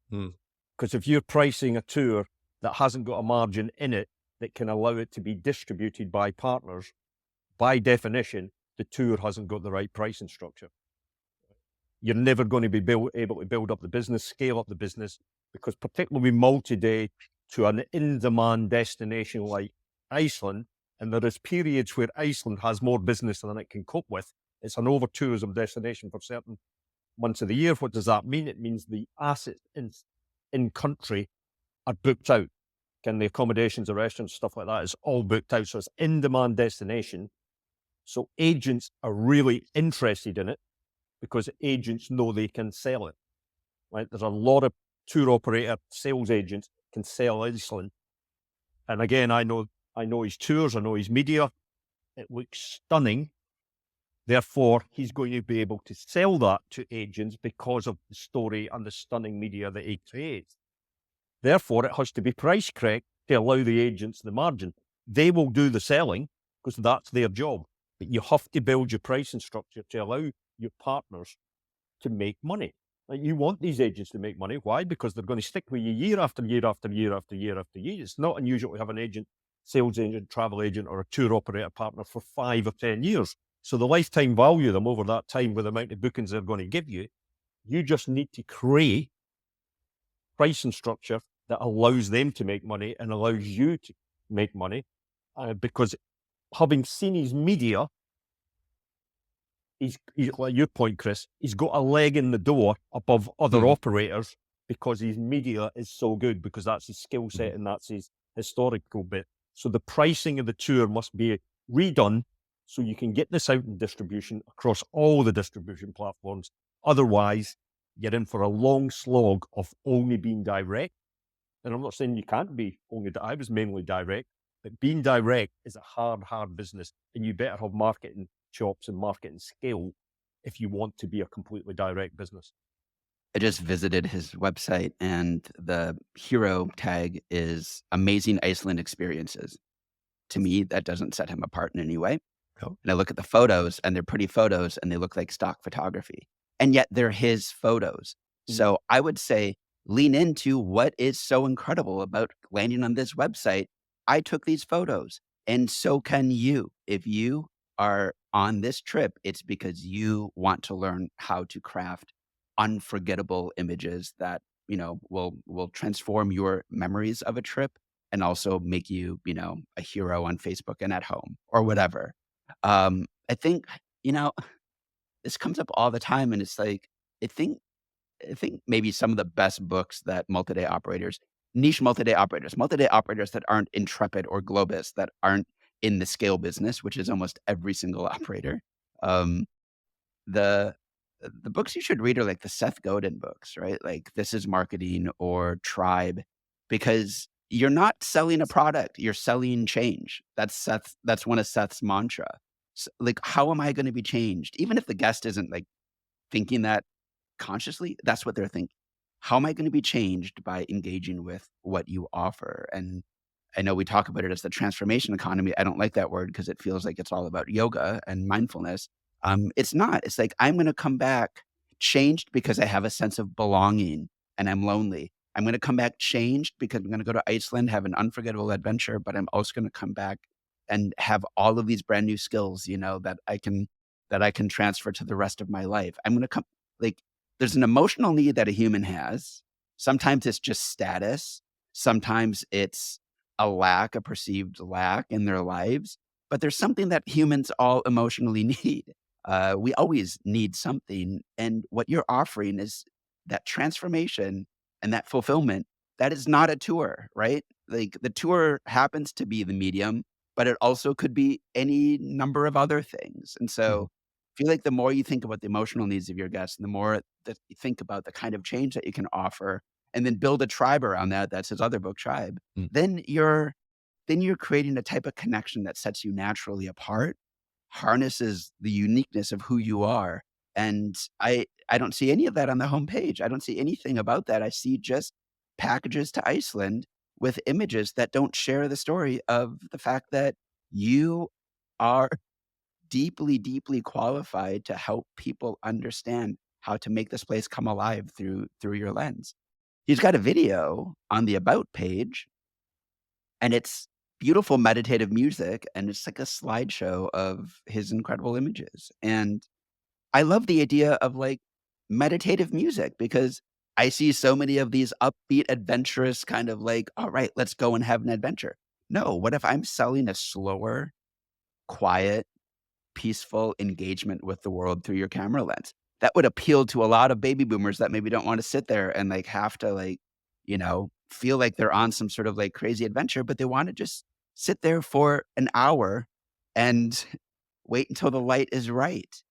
[SPEAKER 3] Because if you're pricing a tour that hasn't got a margin in it that can allow it to be distributed by partners, by definition, the tour hasn't got the right pricing structure. You're never going to be able to build up the business, scale up the business, because particularly multi-day to an in-demand destination like Iceland, and there is periods where Iceland has more business than it can cope with. It's an over-tourism destination for certain months of the year. What does that mean? It means the assets in country are booked out. And the accommodations, the restaurants, stuff like that is all booked out. So it's in-demand destination. So agents are really interested in it because agents know they can sell it. Right? There's a lot of tour operator sales agents can sell Iceland. And again, I know his tours, I know his media. It looks stunning. Therefore, he's going to be able to sell that to agents because of the story and the stunning media that he creates. Therefore, it has to be price correct to allow the agents the margin. They will do the selling because that's their job. But you have to build your pricing structure to allow your partners to make money. Like, you want these agents to make money. Why? Because they're going to stick with you year after year after year after year after year. It's not unusual to have an agent, sales agent, travel agent, or a tour operator partner for 5 or 10 years. So the lifetime value of them over that time with the amount of bookings they're going to give you, you just need to create pricing structure that allows them to make money and allows you to make money. Because having seen his media, he's like your point, Chris, he's got a leg in the door above other operators because his media is so good, because that's his skill set and that's his historical bit. So the pricing of the tour must be redone so you can get this out in distribution across all the distribution platforms. Otherwise, you're in for a long slog of only being direct. And I'm not saying you can't be only, I was mainly direct, but being direct is a hard business, and you better have marketing chops and marketing skill if you want to be a completely direct business.
[SPEAKER 1] I just visited his website, and the hero tag is amazing Iceland experiences. To me, that doesn't set him apart in any way.
[SPEAKER 3] No.
[SPEAKER 1] And I look at the photos, and they're pretty photos, and they look like stock photography. And yet they're his photos. So I would say lean into what is so incredible about landing on this website. I took these photos, and so can you. If you are on this trip, it's because you want to learn how to craft unforgettable images that, will transform your memories of a trip and also make you, a hero on Facebook and at home or whatever. I think, you know, this comes up all the time, and it's like, I think I think maybe some of the best books that multi-day operators that aren't Intrepid or Globus, that aren't in the scale business, which is almost every single operator. Um, the the books you should read are like the Seth Godin books, right? Like This Is Marketing or Tribe, because you're not selling a product, you're selling change. That's one of Seth's mantra. Like, how am I going to be changed? Even if the guest isn't like thinking that consciously, that's what they're thinking. How am I gonna be changed by engaging with what you offer? And I know we talk about it as the transformation economy. I don't like that word because it feels like it's all about yoga and mindfulness. It's not. It's like, I'm gonna come back changed because I have a sense of belonging and I'm lonely. I'm gonna come back changed because I'm gonna go to Iceland, have an unforgettable adventure, but I'm also gonna come back and have all of these brand new skills, that I can transfer to the rest of my life. I'm gonna come like there's an emotional need that a human has. Sometimes it's just status. Sometimes it's a perceived lack in their lives. But there's something that humans all emotionally need. We always need something. And what you're offering is that transformation and that fulfillment. That is not a tour, right? Like, the tour happens to be the medium, but it also could be any number of other things. And so feel like the more you think about the emotional needs of your guests, and the more that you think about the kind of change that you can offer, and then build a tribe around that. That's his other book, Tribe.
[SPEAKER 2] Mm.
[SPEAKER 1] Then you're creating a type of connection that sets you naturally apart, harnesses the uniqueness of who you are. And I don't see any of that on the homepage. I don't see anything about that. I see just packages to Iceland with images that don't share the story of the fact that you are deeply, deeply qualified to help people understand how to make this place come alive through your lens. He's got a video on the about page, and it's beautiful meditative music, and it's like a slideshow of his incredible images. And I love the idea of like meditative music, because I see so many of these upbeat, adventurous kind of like, all right, let's go and have an adventure. No, what if I'm selling a slower, quiet, peaceful engagement with the world through your camera lens? That would appeal to a lot of baby boomers that maybe don't want to sit there and like have to like, feel like they're on some sort of like crazy adventure, but they want to just sit there for an hour and wait until the light is right.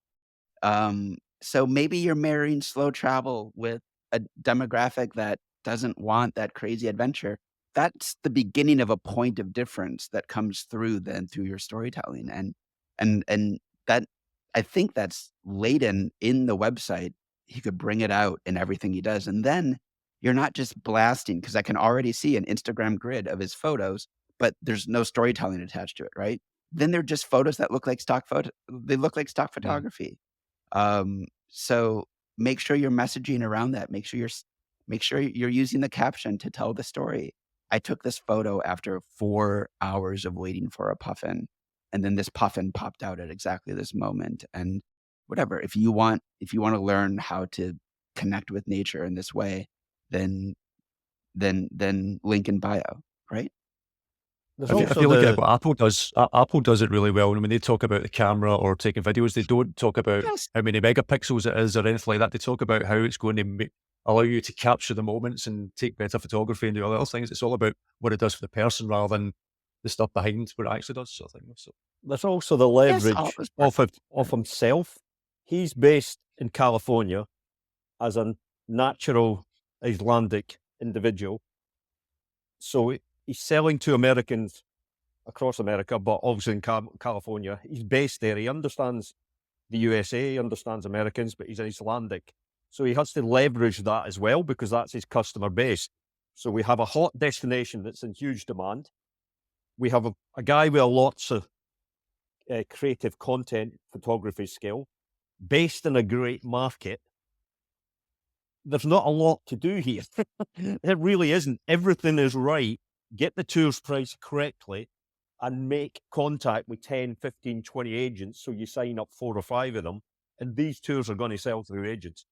[SPEAKER 1] So maybe you're marrying slow travel with a demographic that doesn't want that crazy adventure. That's the beginning of a point of difference that comes through then through your storytelling. And that I think that's laden in the website. He could bring it out in everything he does. And then you're not just blasting, because I can already see an Instagram grid of his photos, but there's no storytelling attached to it, right? Then they're just photos that look like they look like stock
[SPEAKER 2] Yeah.
[SPEAKER 1] photography. So make sure you're messaging around that. Make sure you're using the caption to tell the story. I took this photo after 4 hours of waiting for a puffin, and then this puffin popped out at exactly this moment. And whatever, if you want to learn how to connect with nature in this way, then link in bio, right?
[SPEAKER 3] There's
[SPEAKER 2] If
[SPEAKER 3] also
[SPEAKER 2] you look at
[SPEAKER 3] the
[SPEAKER 2] what Apple does, Apple does it really well. And when they talk about the camera or taking videos, they don't talk about
[SPEAKER 1] Yes.
[SPEAKER 2] how many megapixels it is or anything like that. They talk about how it's going to allow you to capture the moments and take better photography and do other things. It's all about what it does for the person rather than the stuff behind what it actually does. So I think so.
[SPEAKER 3] there's also the
[SPEAKER 1] Yes, all
[SPEAKER 3] leverage
[SPEAKER 1] those parts.
[SPEAKER 3] of himself. He's based in California as a natural Icelandic individual. So he's selling to Americans across America, but obviously in California. He's based there. He understands the USA, he understands Americans, but he's Icelandic. So he has to leverage that as well because that's his customer base. So we have a hot destination that's in huge demand. We have a guy with lots of creative content photography skill based in a great market. There's not a lot to do here. It really isn't. Everything is right. Get the tours priced correctly and make contact with 10, 15, 20 agents. So you sign up 4 or 5 of them, and these tours are going to sell through agents.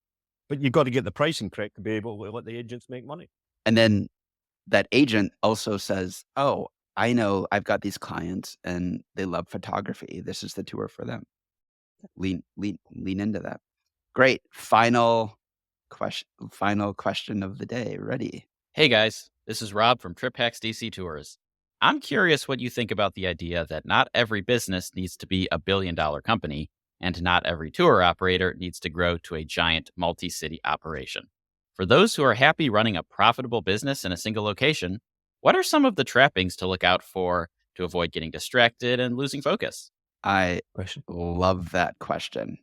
[SPEAKER 3] But you've got to get the pricing correct to be able to let the agents make money.
[SPEAKER 1] And then that agent also says, "Oh, I know I've got these clients and they love photography. This is the tour for them." Lean into that. Great. Final question of the day. Ready?
[SPEAKER 7] Hey guys, this is Rob from Trip Hacks DC Tours. I'm curious what you think about the idea that not every business needs to be a billion-dollar company, and not every tour operator needs to grow to a giant multi-city operation. For those who are happy running a profitable business in a single location, what are some of the trappings to look out for to avoid getting distracted and losing focus?
[SPEAKER 1] I
[SPEAKER 2] Question.
[SPEAKER 1] love that question,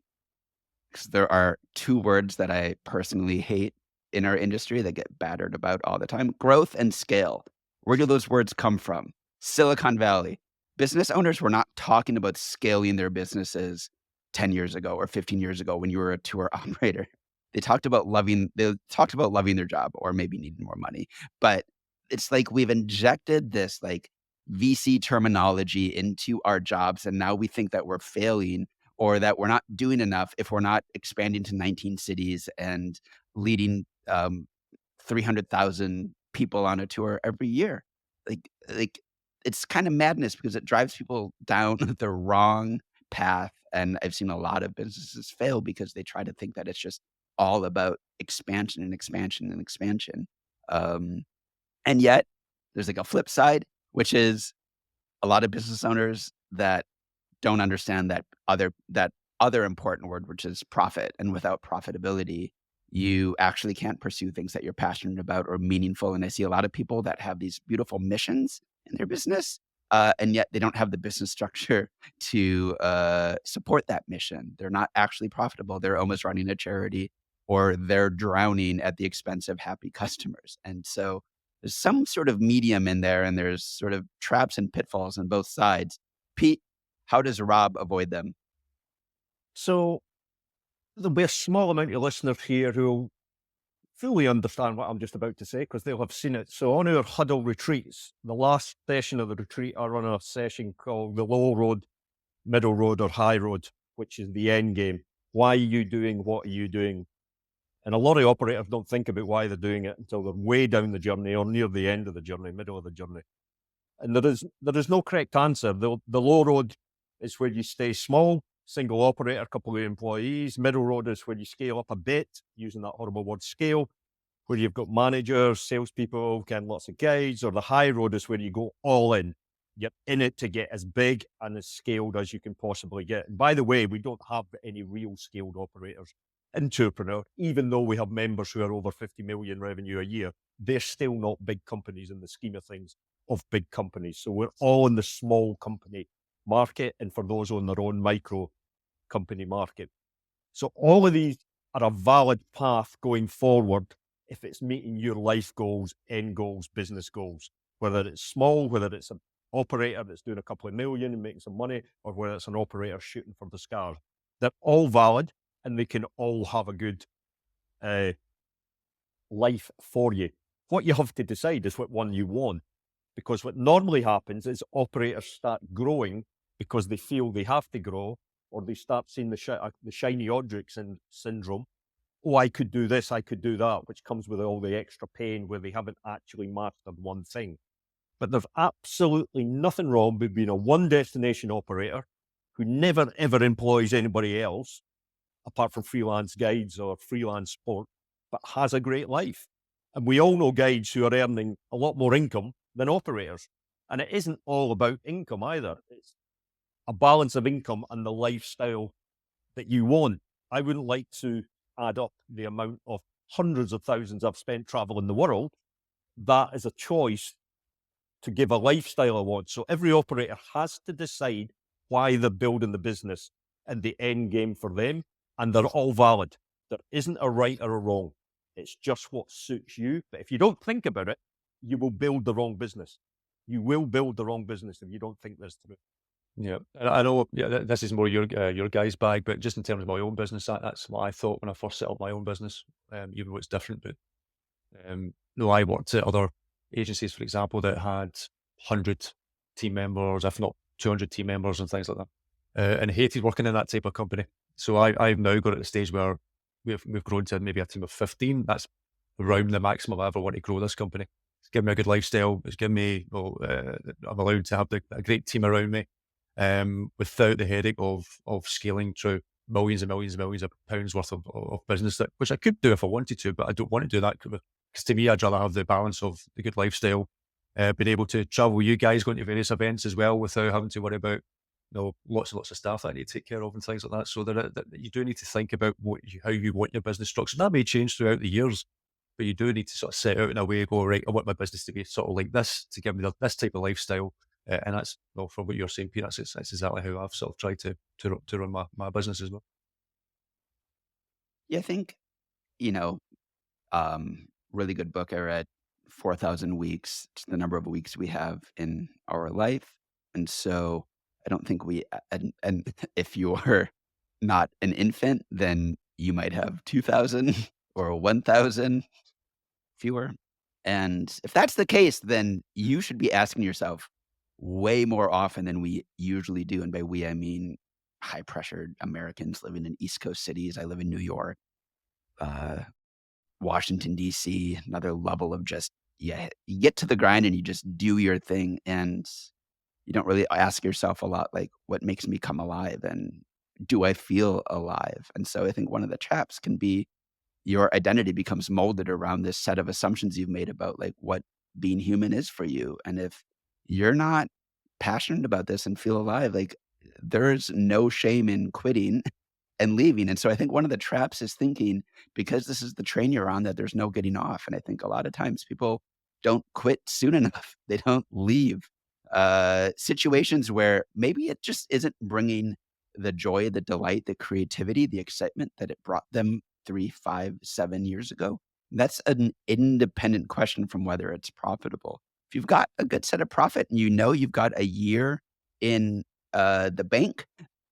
[SPEAKER 1] because there are 2 words that I personally hate in our industry that get battered about all the time: growth and scale. Where do those words come from? Silicon Valley. Business owners were not talking about scaling their businesses 10 years ago or 15 years ago when you were a tour operator. They talked about loving their job or maybe needing more money. But it's like we've injected this like VC terminology into our jobs, and now we think that we're failing or that we're not doing enough if we're not expanding to 19 cities and leading 300,000 people on a tour every year. Like it's kind of madness because it drives people down the wrong path. And I've seen a lot of businesses fail because they try to think that it's just all about expansion and expansion and expansion. Um, and yet there's like a flip side, which is a lot of business owners that don't understand that other important word, which is profit. And without profitability, you actually can't pursue things that you're passionate about or meaningful. And I see a lot of people that have these beautiful missions in their business, and yet they don't have the business structure to support that mission. They're not actually profitable. They're almost running a charity, or they're drowning at the expense of happy customers. And so there's some sort of medium in there, and there's sort of traps and pitfalls on both sides. Pete, how does Rob avoid them?
[SPEAKER 3] So there'll be a small amount of listeners here who will fully understand what I'm just about to say because they'll have seen it. So on our huddle retreats, the last session of the retreat, I run a session called the low road, middle road, or high road, which is the end game. Why are you doing what are you doing? And a lot of operators don't think about why they're doing it until they're way down the journey or near the end of the journey, middle of the journey. And there is no correct answer. The low road is where you stay small, single operator, couple of employees. Middle road is where you scale up a bit, using that horrible word scale. where you've got managers, salespeople, getting lots of guides, or the high road is where you go all in. You're in it to get as big and as scaled as you can possibly get. And by the way, we don't have any real scaled operators in Tourpreneur, even though we have members who are over 50 million revenue a year. They're still not big companies in the scheme of things of big companies. So we're all in the small company market, and for those on their own micro company market. So all of these are a valid path going forward if it's meeting your life goals, end goals, business goals, whether it's small, whether it's an operator that's doing a couple of million and making some money, or whether it's an operator shooting for the stars. They're all valid, and they can all have a good life for you. What you have to decide is what one you want, because what normally happens is operators start growing because they feel they have to grow, or they start seeing the shiny object syndrome. Oh, I could do this, I could do that, which comes with all the extra pain where they haven't actually mastered one thing. But there's absolutely nothing wrong with being a one destination operator who never ever employs anybody else apart from freelance guides or freelance sport, but has a great life. And we all know guides who are earning a lot more income than operators. And it isn't all about income either. It's a balance of income and the lifestyle that you want. I wouldn't like to add up the amount of hundreds of thousands I've spent traveling the world. That is a choice to give a lifestyle I want. So every operator has to decide why they're building the business and the end game for them. And they're all valid. There isn't a right or a wrong. It's just what suits you. But if you don't think about it, you will build the wrong business. You will build the wrong business if you don't think this through.
[SPEAKER 2] Yeah, and I know. Yeah, this is more your guy's bag, but just in terms of my own business, that's what I thought when I first set up my own business. Even though it's different, but no, I worked at other agencies, for example, that had 100 team members, if not 200 team members, and things like that, and hated working in that type of company. So I've now got at the stage where we've grown to maybe a team of 15. That's around the maximum I ever want to grow this company. It's given me a good lifestyle. It's given me, I'm allowed to have a great team around me, without the headache of scaling through millions and millions and millions of pounds worth of business, which I could do if I wanted to, but I don't want to do that because to me, I'd rather have the balance of the good lifestyle, being able to travel with you guys, going to various events as well without having to worry about lots and lots of staff that I need to take care of and things like that. So that you do need to think about how you want your business structured. That may change throughout the years, but you do need to sort of set out in a way, go, right, I want my business to be sort of like this, to give me this type of lifestyle. And that's, from what you're saying, Peter, that's exactly how I've sort of tried to run my business as well.
[SPEAKER 1] Yeah, I think, you know, really good book I read, 4,000 Weeks. It's the number of weeks we have in our life. And so I don't think and if you're not an infant, then you might have 2,000 or 1,000 fewer. And if that's the case, then you should be asking yourself way more often than we usually do. And by we, I mean high pressured Americans living in East Coast cities. I live in New York, uh, Washington, D.C., another level of just, yeah, you get to the grind and you just do your thing. And you don't really ask yourself a lot, like, what makes me come alive? And do I feel alive? And so I think one of the traps can be your identity becomes molded around this set of assumptions you've made about like what being human is for you. And if you're not passionate about this and feel alive, like there's no shame in quitting and leaving. And so I think one of the traps is thinking because this is the train you're on that there's no getting off. And I think a lot of times people don't quit soon enough. They don't leave situations where maybe it just isn't bringing the joy, the delight, the creativity, the excitement that it brought them 3, 5, 7 years ago. That's an independent question from whether it's profitable. If you've got a good set of profit and you know you've got a year in the bank,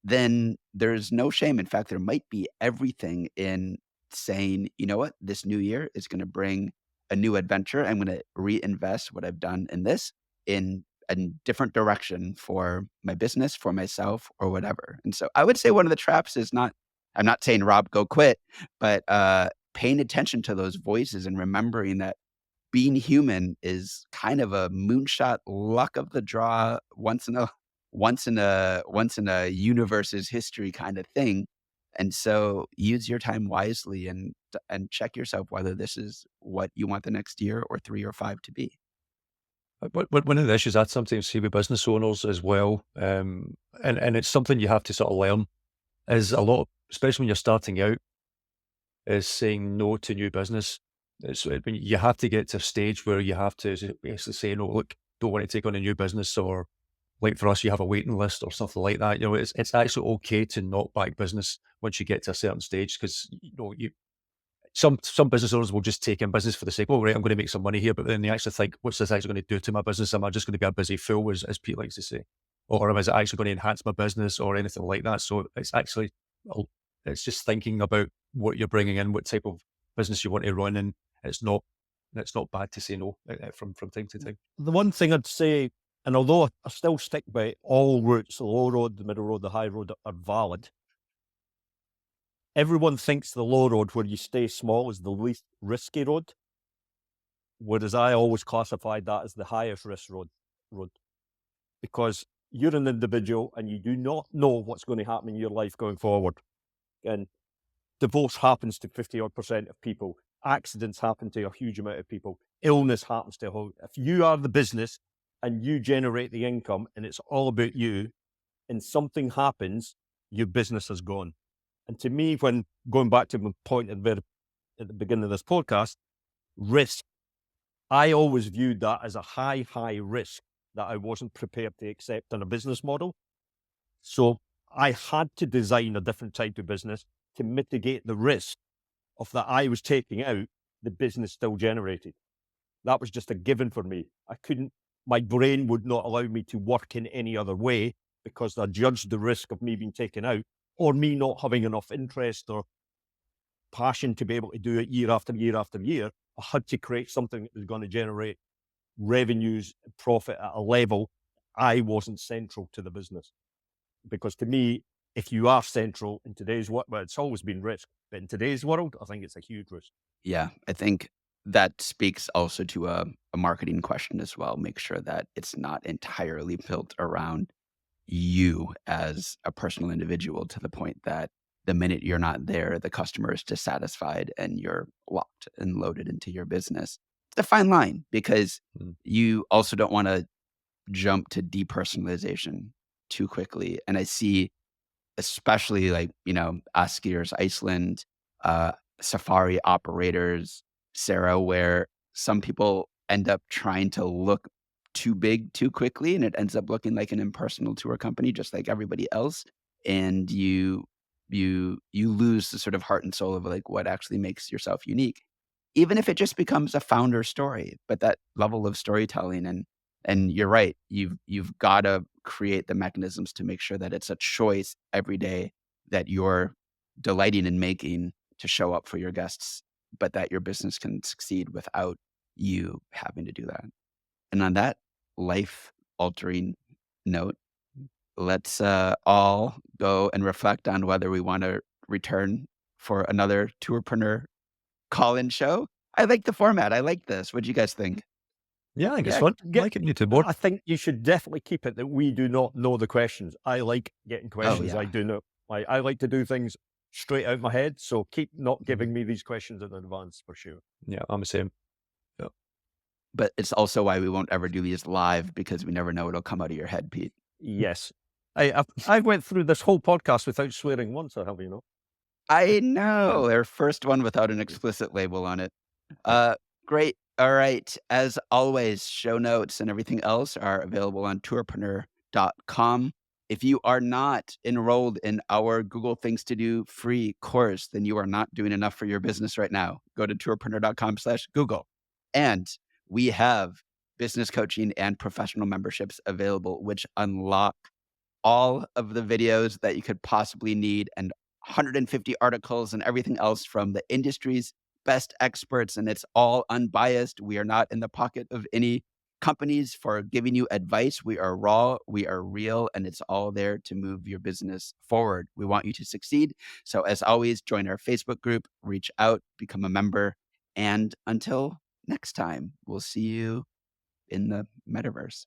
[SPEAKER 1] then there's no shame. In fact, there might be everything in saying, you know what, this new year is going to bring a new adventure. I'm going to reinvest what I've done in this in a different direction for my business, for myself, or whatever. And so I would say one of the traps is not, I'm not saying, Rob, go quit, but paying attention to those voices and remembering that being human is kind of a moonshot luck of the draw, once in a universe's history kind of thing. And so use your time wisely and check yourself whether this is what you want the next year or 3 or 5 to be.
[SPEAKER 2] But one of the issues I sometimes see with business owners as well, and it's something you have to sort of learn, is a lot, especially when you're starting out, is saying no to new business. When you have to get to a stage where you have to basically say, no, look, don't want to take on a new business, or like for us, you have a waiting list or something like that. It's actually okay to not back business once you get to a certain stage, because some business owners will just take in business for the sake, oh, right, I'm going to make some money here. But then they actually think, what's this actually going to do to my business? Am I just going to be a busy fool, as Pete likes to say? Or is it actually going to enhance my business or anything like that? So it's just thinking about what you're bringing in, what type of business you want to run. And it's not bad to say no from time to time.
[SPEAKER 3] The one thing I'd say, and although I still stick by all routes, the low road, the middle road, the high road are valid, everyone thinks the low road, where you stay small, is the least risky road, whereas I always classified that as the highest risk road, because you're an individual and you do not know what's going to happen in your life going forward. And divorce happens to 50% of people. Accidents happen to a huge amount of people. Illness happens to a whole. If you are the business and you generate the income and it's all about you, and something happens, your business is gone. And to me, when going back to my point at the beginning of this podcast, risk, I always viewed that as a high risk that I wasn't prepared to accept in a business model. So I had to design a different type of business to mitigate the risk of that I was taking out, the business still generated. That was just a given for me. My brain would not allow me to work in any other way, because I judged the risk of me being taken out, or me not having enough interest or passion to be able to do it year after year after year. I had to create something that was going to generate revenues, profit at a level I wasn't central to the business. Because to me, if you are central in today's world, well, it's always been risk, but in today's world, I think it's a huge risk.
[SPEAKER 1] Yeah, I think that speaks also to a marketing question as well. Make sure that it's not entirely built around you as a personal individual, to the point that the minute you're not there, the customer is dissatisfied and you're locked and loaded into your business. It's a fine line, because you also don't want to jump to depersonalization too quickly. And I see, especially like, us skiers, Iceland, safari operators, Sarah, where some people end up trying to look too big too quickly, and it ends up looking like an impersonal tour company, just like everybody else. And you lose the sort of heart and soul of like what actually makes yourself unique, even if it just becomes a founder story. But that level of storytelling, and you're right, you've got to create the mechanisms to make sure that it's a choice every day that you're delighting in making to show up for your guests, but that your business can succeed without you having to do that. And on that life-altering note, let's all go and reflect on whether we want to return for another Tourpreneur call-in show. I like the format. I like this. What do you guys think?
[SPEAKER 2] Yeah, I think it's fun. I like it. You to board.
[SPEAKER 3] I think you should definitely keep it that we do not know the questions. I like getting questions.
[SPEAKER 1] yeah.
[SPEAKER 3] I do know. I like to do things straight out my head. So keep not giving me these questions in advance, for sure.
[SPEAKER 2] Yeah, I'm the same.
[SPEAKER 1] But it's also why we won't ever do these live, because we never know what'll come out of your head, Pete.
[SPEAKER 3] Yes. I went through this whole podcast without swearing once, I have,
[SPEAKER 1] I know. Our first one without an explicit label on it. Great. All right. As always, show notes and everything else are available on tourpreneur.com. If you are not enrolled in our Google Things to Do free course, then you are not doing enough for your business right now. Go to tourpreneur.com/Google. And we have business coaching and professional memberships available, which unlock all of the videos that you could possibly need, and 150 articles and everything else from the industry's best experts. And it's all unbiased. We are not in the pocket of any companies for giving you advice. We are raw, we are real, and it's all there to move your business forward. We want you to succeed. So as always, join our Facebook group, reach out, become a member. And until next time, we'll see you in the metaverse.